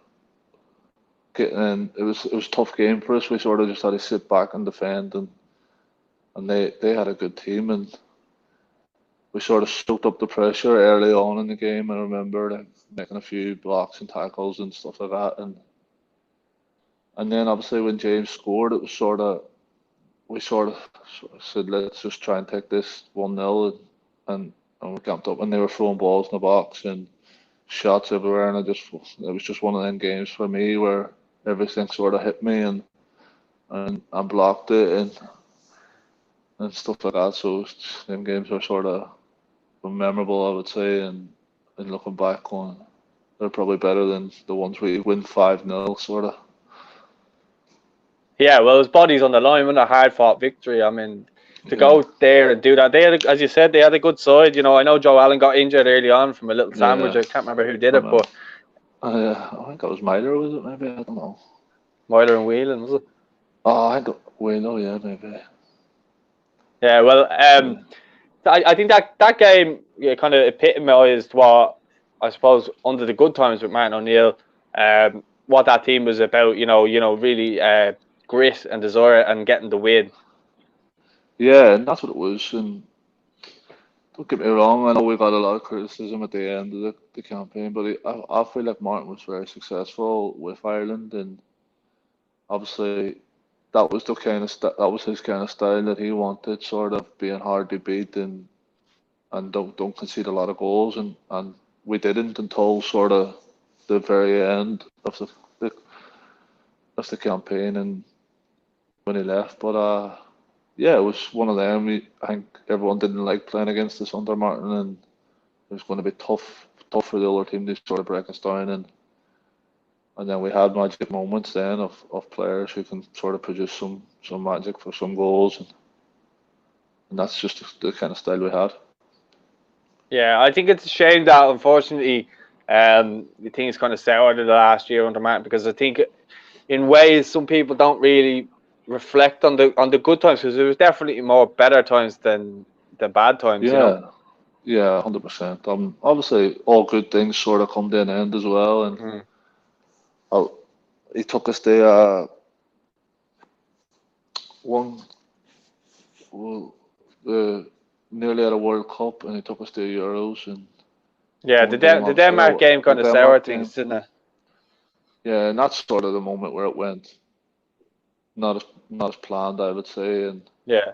getting in. It was a tough game for us. We sort of just had to sit back and defend, and they had a good team, and we sort of soaked up the pressure early on in the game. I remember like making a few blocks and tackles and stuff like that, and then obviously when James scored, it was we sort of said let's just try and take this 1-0, and we camped up, and they were throwing balls in the box and shots everywhere, and it was just one of them games for me where everything sort of hit me and I blocked it and stuff like that. So them games are sort of memorable, I would say, and looking back on, they're probably better than the ones we win 5-0 sort of. Yeah, well, his body's on the line, with a hard fought victory. I mean, to go there and do that. They had, as you said, they had a good side. You know, I know Joe Allen got injured early on from a little sandwich. I can't remember who did it, but I think it was Myler, was it? Maybe, I don't know. Myler and Whelan, was it? Oh, I think Whelan, yeah, maybe. Yeah, well, I think that game kind of epitomised what I suppose under the good times with Martin O'Neill, what that team was about. You know, really grit and desire and getting the win. Yeah, and that's what it was. And don't get me wrong, I know we got a lot of criticism at the end of the campaign, but I feel like Martin was very successful with Ireland, and obviously that was the kind of that was his kind of style that he wanted, sort of being hard to beat and don't concede a lot of goals, and we didn't until sort of the very end of the campaign and when he left. But yeah, it was one of them. I think everyone didn't like playing against us under Martin, and it was going to be tough for the other team to sort of break us down, and then we had magic moments then of players who can sort of produce some magic for some goals, and that's just the kind of style we had. Yeah, I think it's a shame that unfortunately the things kind of soured in the last year under Martin, because I think in ways some people don't really reflect on the good times, because there was definitely more better times than bad times. You know. Yeah, 100%. Obviously, all good things sort of come to an end as well, and he took us to one, well, nearly at a World Cup, and he took us to Euros, and yeah, one game the obviously, Denmark game the kind of soured Denmark things, game. didn't it? Yeah, and that's sort of the moment where it went not as planned, I would say, and Yeah.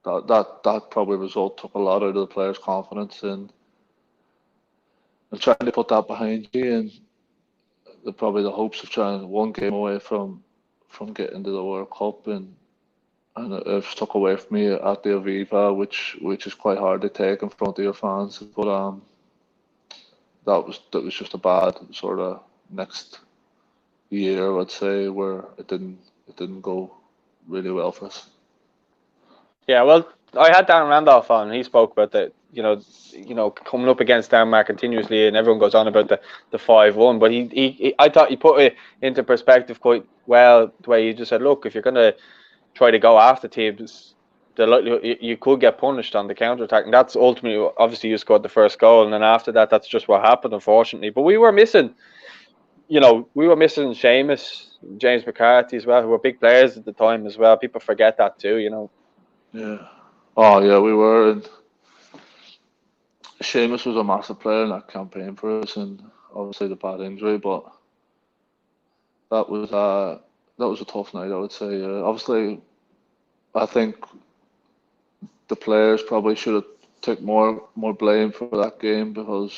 that probably result took a lot out of the players' confidence and trying to put that behind you, and probably the hopes of trying one game away from getting to the World Cup, and it took away from me at the Aviva, which is quite hard to take in front of your fans. But that was just a bad sort of next year, I'd say, where it didn't go really well for us. Yeah, well, I had Dan Randolph on. He spoke about that. Coming up against Denmark continuously, and everyone goes on about the 5-1. But I thought he put it into perspective quite well. The way he just said, look, if you're gonna try to go after teams, the likelihood you could get punished on the counter attack, and that's ultimately, obviously, you scored the first goal, and then after that, that's just what happened, unfortunately. But we were missing Seamus, James McCarthy as well, who were big players at the time as well. People forget that too, Yeah. Oh yeah, we were. And Seamus was a massive player in that campaign for us, and obviously the bad injury, but that was a tough night, I would say. Obviously, I think the players probably should have took more blame for that game, because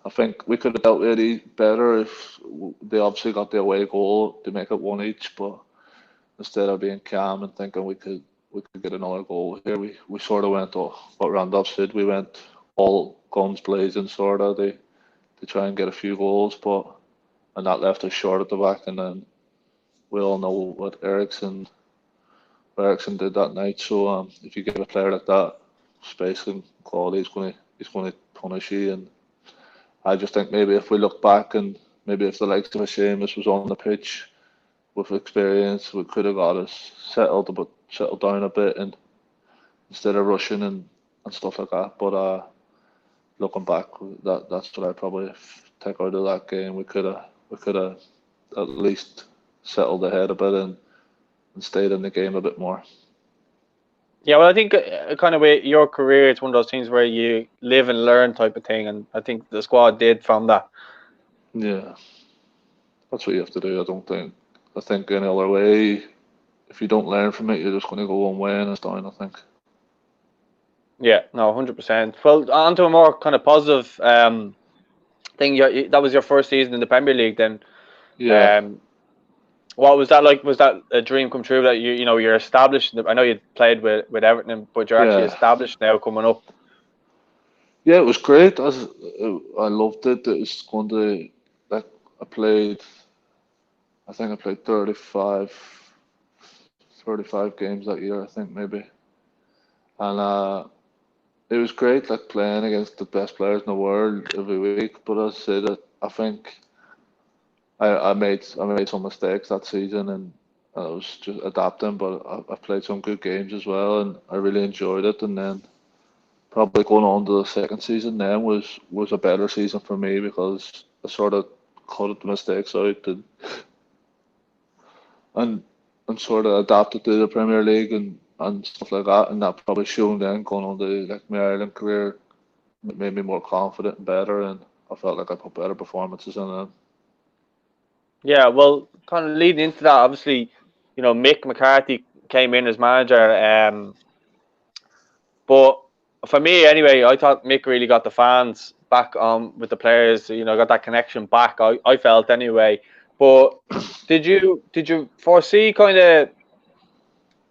I think we could have dealt with it better if they obviously got the away goal to make it one each, but instead of being calm and thinking we could get another goal here, we sort of went what Randolph said. We went all guns blazing sort of to try and get a few goals, and that left us short at the back. And then we all know what Ericsson did that night. So if you give a player like that space and quality, he's going to punish you. And I just think maybe if we look back, and maybe if the likes of a Seamus was on the pitch with experience, we could have got us settled down a bit, and instead of rushing and stuff like that. But looking back, that's what I probably take out of that game. We could have at least settled ahead a bit and stayed in the game a bit more. Yeah, well, I think kind of with your career, it's one of those things where you live and learn type of thing, and I think the squad did from that. Yeah, that's what you have to do. I think any other way, if you don't learn from it, you're just going to go one way and it's down, I think. Yeah, no, 100%. Well, on to a more kind of positive thing. That was your first season in the Premier League then. Yeah. What was that like? Was that a dream come true that you're established? I know you played with Everton, but you're actually established now coming up. Yeah, it was great. I loved it. It was going to, like, I think I played 35 games that year, I think, maybe. and it was great, like playing against the best players in the world every week. But as I said, I think I made some mistakes that season, and I was just adapting. But I played some good games as well, and I really enjoyed it. And then probably going on to the second season then was a better season for me because I sort of cut the mistakes out and and sort of adapted to the Premier League and stuff like that. And that probably shown then going on to like my Ireland career made me more confident and better, and I felt like I put better performances in it. Yeah, well, kind of leading into that, obviously, Mick McCarthy came in as manager. But for me, anyway, I thought Mick really got the fans back on with the players. Got that connection back. I felt anyway. But did you foresee kind of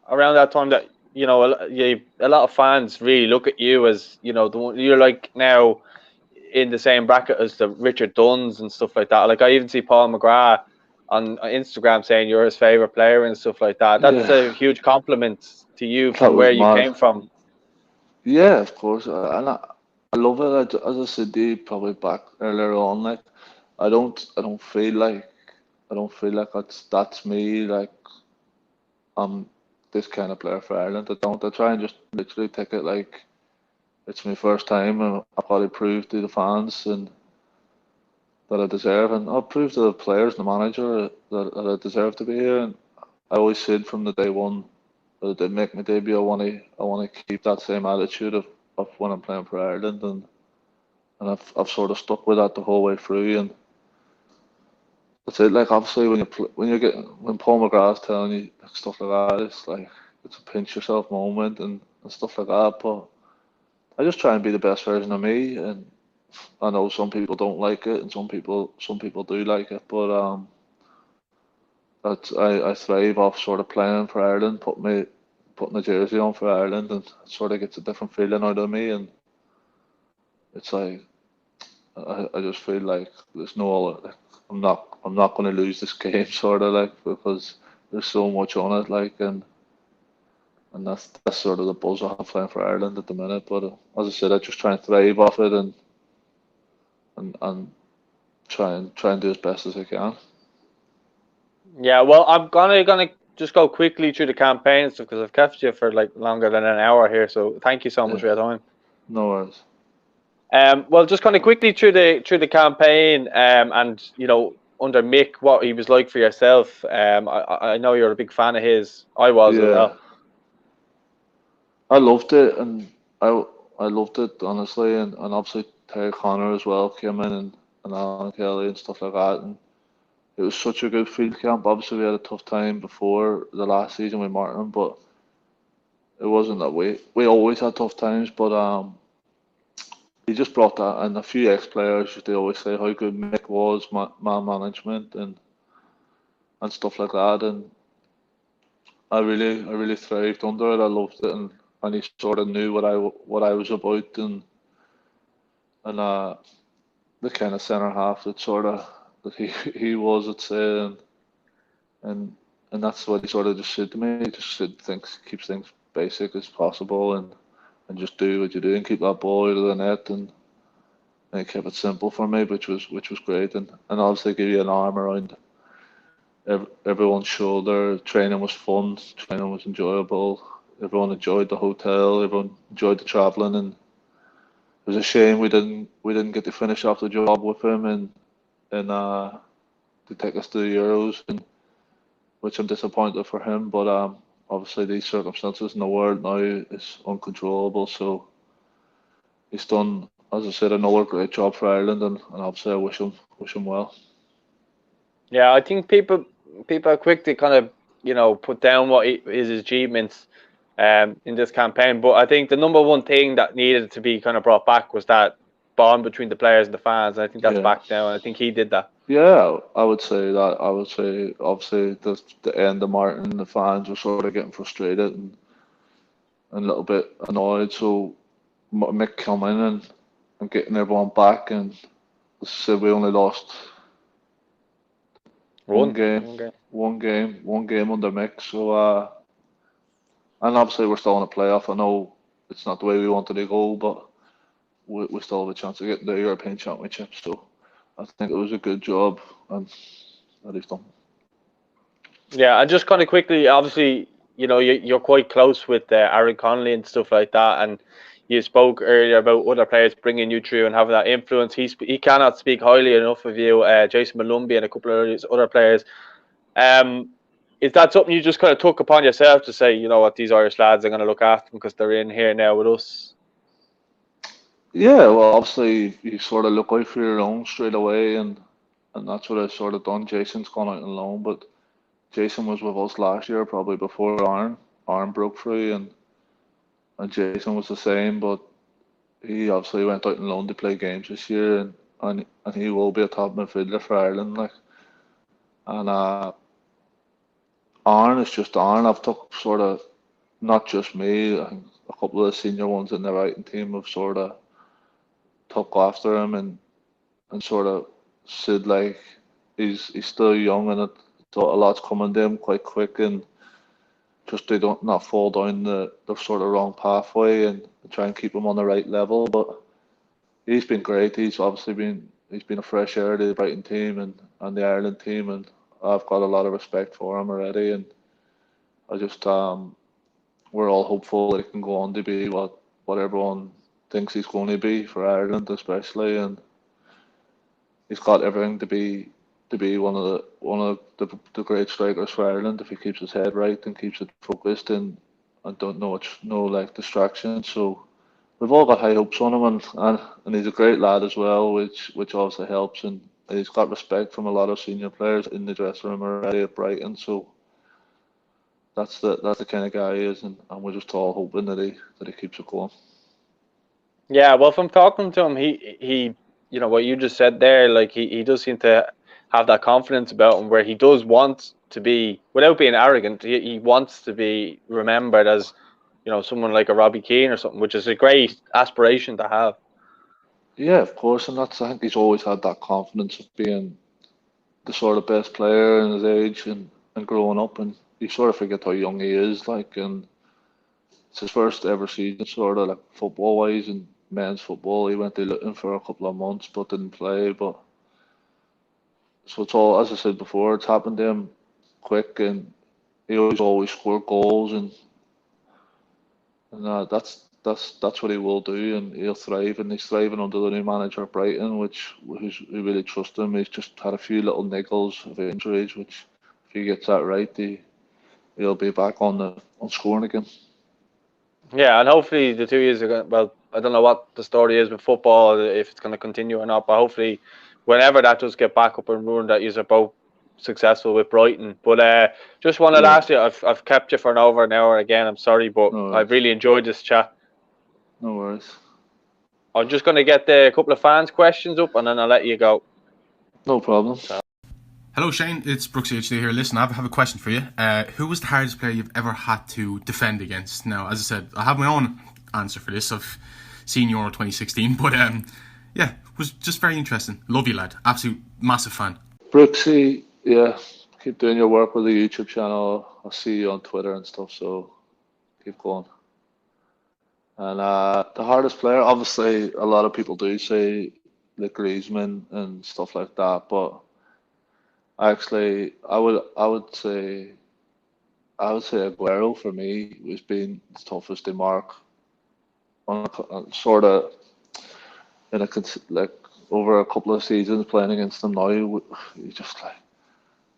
around that time that a lot of fans really look at you as the one you're like now in the same bracket as the Richard Dunns and stuff like that. Like I even see Paul McGrath on Instagram saying you're his favorite player and stuff like that. That's Yeah, a huge compliment to you that from was where you mad. came from. Yeah, of course, and I love it. As I said to you probably back earlier on, like I don't feel like that's me. Like I'm this kind of player for Ireland. I don't. I try and just literally take it like it's my first time, and I've got to prove to the fans and that I deserve, and I'll prove to the players and the manager that I deserve to be here. And I always said from the day one that I did make my debut, I want to keep that same attitude of when I'm playing for Ireland, and I've sort of stuck with that the whole way through. And that's it. Like obviously when Paul McGrath's telling you like, stuff like that, it's like it's a pinch yourself moment and stuff like that. But I just try and be the best version of me, and I know some people don't like it, and some people do like it. But that I thrive off sort of playing for Ireland, putting the jersey on for Ireland, and it sort of gets a different feeling out of me, and it's like I just feel like there's no like, I'm not going to lose this game sort of like because there's so much on it like and that's sort of the buzz I have playing for Ireland at the minute. But as I said, I just try and thrive off it and try and do as best as I can. Yeah, well, I'm gonna just go quickly through the campaign and stuff because I've kept you for like longer than an hour here. So thank you so much Yeah, for your time. no worries. Well, just kind of quickly through the campaign, and under Mick, what he was like for yourself. I know you're a big fan of his. I was as Yeah, well. I loved it, and I I loved it honestly, and obviously Terry Connor as well came in and Alan Kelly and stuff like that, and it was such a good field camp. Obviously, we had a tough time before the last season with Martin, but it wasn't that way. We always had tough times, but he just brought that, and a few ex-players they always say how good Mick was, man management and stuff like that, and I really thrived under it. I loved it, and he sort of knew what I was about, and the kind of centre half that sort of that he was, I'd say, and and that's what he sort of just said to me. He just said things, keeps things basic as possible, and just do what you do and keep that ball out of the net, and kept it simple for me, which was great, and obviously give you an arm around everyone's shoulder. Training was fun, training was enjoyable. Everyone enjoyed the hotel, everyone enjoyed the travelling, and it was a shame we didn't get to finish off the job with him and to take us to the Euros, and which I'm disappointed for him. But obviously these circumstances in the world now is uncontrollable. So he's done, as I said, another great job for Ireland, and obviously I wish him well. Yeah, I think people are quick to kind of put down what his achievements in this campaign, but I think the number one thing that needed to be kind of brought back was that bond between the players and the fans. And I think that's Yeah. back now, and I think he did that. Yeah, I would say that. I would say obviously the end of Martin, the fans were sort of getting frustrated and a little bit annoyed. So Mick come in and getting everyone back, and as I said, we only lost one One, game, one game. one game under Mick. So and obviously we're still in a playoff. I know it's not the way we wanted to go, but we still have a chance to get the European Championship. So I think it was a good job, and that he's done. Yeah, and just kind of quickly, obviously, you're quite close with Aaron Connolly and stuff like that, and you spoke earlier about other players bringing you through and having that influence. He cannot speak highly enough of you, Jason Malumbi and a couple of other players. Is that something you just kind of took upon yourself to say, you know what, these Irish lads are going to look after them because they're in here now with us? Yeah, well, obviously you sort of look out for your own straight away, and that's what I've sort of done. Jason's gone out on loan, but Jason was with us last year, probably before Aaron. Aaron broke free, and Jason was the same, but he obviously went out on loan to play games this year, and he will be a top midfielder for Ireland, like. And Aaron is just Aaron. I've took sort of, not just me, I think a couple of the senior ones in the Brighton team have sort of took after him, and sort of said like he's still young, and a lot's coming to him quite quick, and just they don't not fall down the sort of wrong pathway, and try and keep him on the right level. But he's been great. He's been a fresh air to the Brighton team and the Ireland team, and I've got a lot of respect for him already, and I just we're all hopeful that he can go on to be what everyone thinks he's going to be for Ireland, especially, and he's got everything to be one of the great strikers for Ireland if he keeps his head right and keeps it focused, and don't know no like distractions. So we've all got high hopes on him, and he's a great lad as well, which also helps, and he's got respect from a lot of senior players in the dressing room already at Brighton. So that's the kind of guy he is, and we're just all hoping that he keeps it going. Yeah, well, from talking to him, he what you just said there, like he does seem to have that confidence about him where he does want to be, without being arrogant, he wants to be remembered as, someone like a Robbie Keane or something, which is a great aspiration to have. Yeah, of course, and I think he's always had that confidence of being the sort of best player in his age, and growing up, and you sort of forget how young he is, like, and it's his first ever season, sort of like football wise, and men's football. He went to Luton for a couple of months but didn't play, but so it's all, as I said before, it's happened to him quick, and he always scored goals, and that's what he will do, and he'll thrive, and he's thriving under the new manager at Brighton, who really trusts him. He's just had a few little niggles of injuries, which if he gets that right, he'll be back on scoring again. Yeah, and hopefully the 2 years are going. Well, I don't know what the story is with football, if it's going to continue or not, but hopefully, whenever that does get back up and running, that you're both successful with Brighton. But just wanted to ask you, I've kept you for over an hour again. I'm sorry, but I've really enjoyed this chat. No worries. I'm just going to get a couple of fans' questions up, and then I'll let you go. No problem. Hello Shane, it's Brooks HD here. Listen, I have a question for you. Who was the hardest player you've ever had to defend against? Now, as I said, I have my own answer for this. I've seen Euro 2016, but yeah, it was just very interesting. Love you, lad. Absolute massive fan. Brooksy, yeah, keep doing your work with the YouTube channel. I'll see you on Twitter and stuff, so keep going. And the hardest player, obviously, a lot of people do say like Griezmann and stuff like that, but actually, I would say Aguero for me has been the toughest to mark. Sort of in like over a couple of seasons playing against him now, you just like,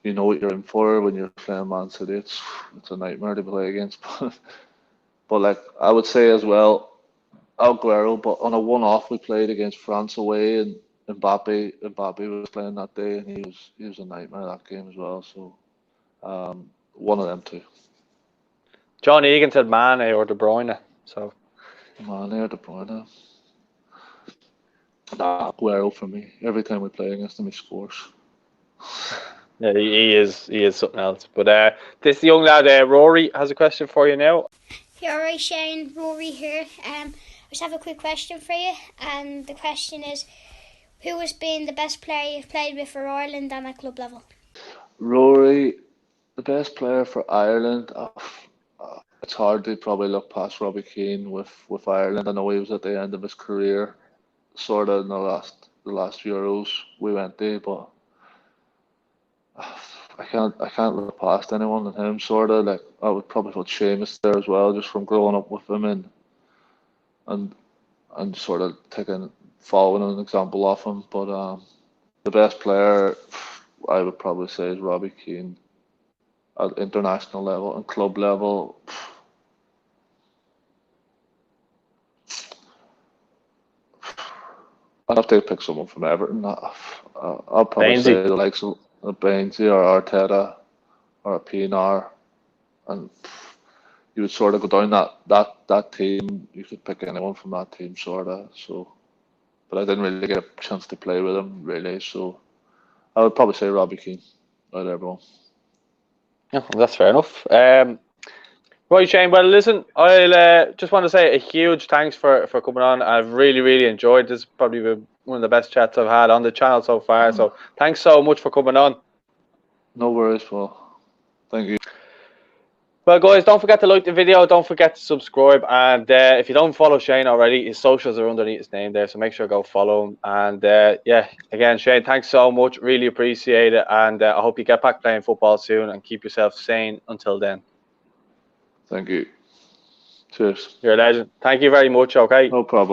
you know what you're in for when you're playing Man City. It's a nightmare to play against. But like I would say as well, Aguero. But on a one-off, we played against France away, and Mbappe was playing that day, and he was a nightmare that game as well. So one of them two. John Egan said Mane or De Bruyne. So Mane or De Bruyne. Aguero for me. Every time we play against him, he scores. Yeah, he is something else. But this young lad, Rory, has a question for you now. Yeah, alright, Shane, Rory here. I just have a quick question for you, and the question is, who has been the best player you've played with for Ireland and at club level? Rory, the best player for Ireland. it's hard to probably look past Robbie Keane with Ireland. I know he was at the end of his career, sort of in the last Euros we went to, but I can't look past anyone than him. Sort of like I would probably put Seamus there as well, just from growing up with him and sort of following an example off him. But the best player I would probably say is Robbie Keane at international level and club level. I'd have to pick someone from Everton. I'll probably say the likes of Bainsy or Arteta or a PNR, and you would sort of go down that team. You could pick anyone from that team, sort of. So, but I didn't really get a chance to play with him, really. So, I would probably say Robbie Keane out of everyone. Yeah, that's fair enough. Right, Shane. Well, listen, I'll just want to say a huge thanks for coming on. I've really enjoyed this. Probably been one of the best chats I've had on the channel so far. So thanks so much for coming on. No worries, Paul. Thank you. Well, guys, don't forget to like the video. Don't forget to subscribe. And if you don't follow Shane already, his socials are underneath his name there. So make sure to go follow him. And yeah, again, Shane, thanks so much. Really appreciate it. And I hope you get back playing football soon and keep yourself sane until then. Thank you. Cheers. You're a legend. Thank you very much. Okay. No problem.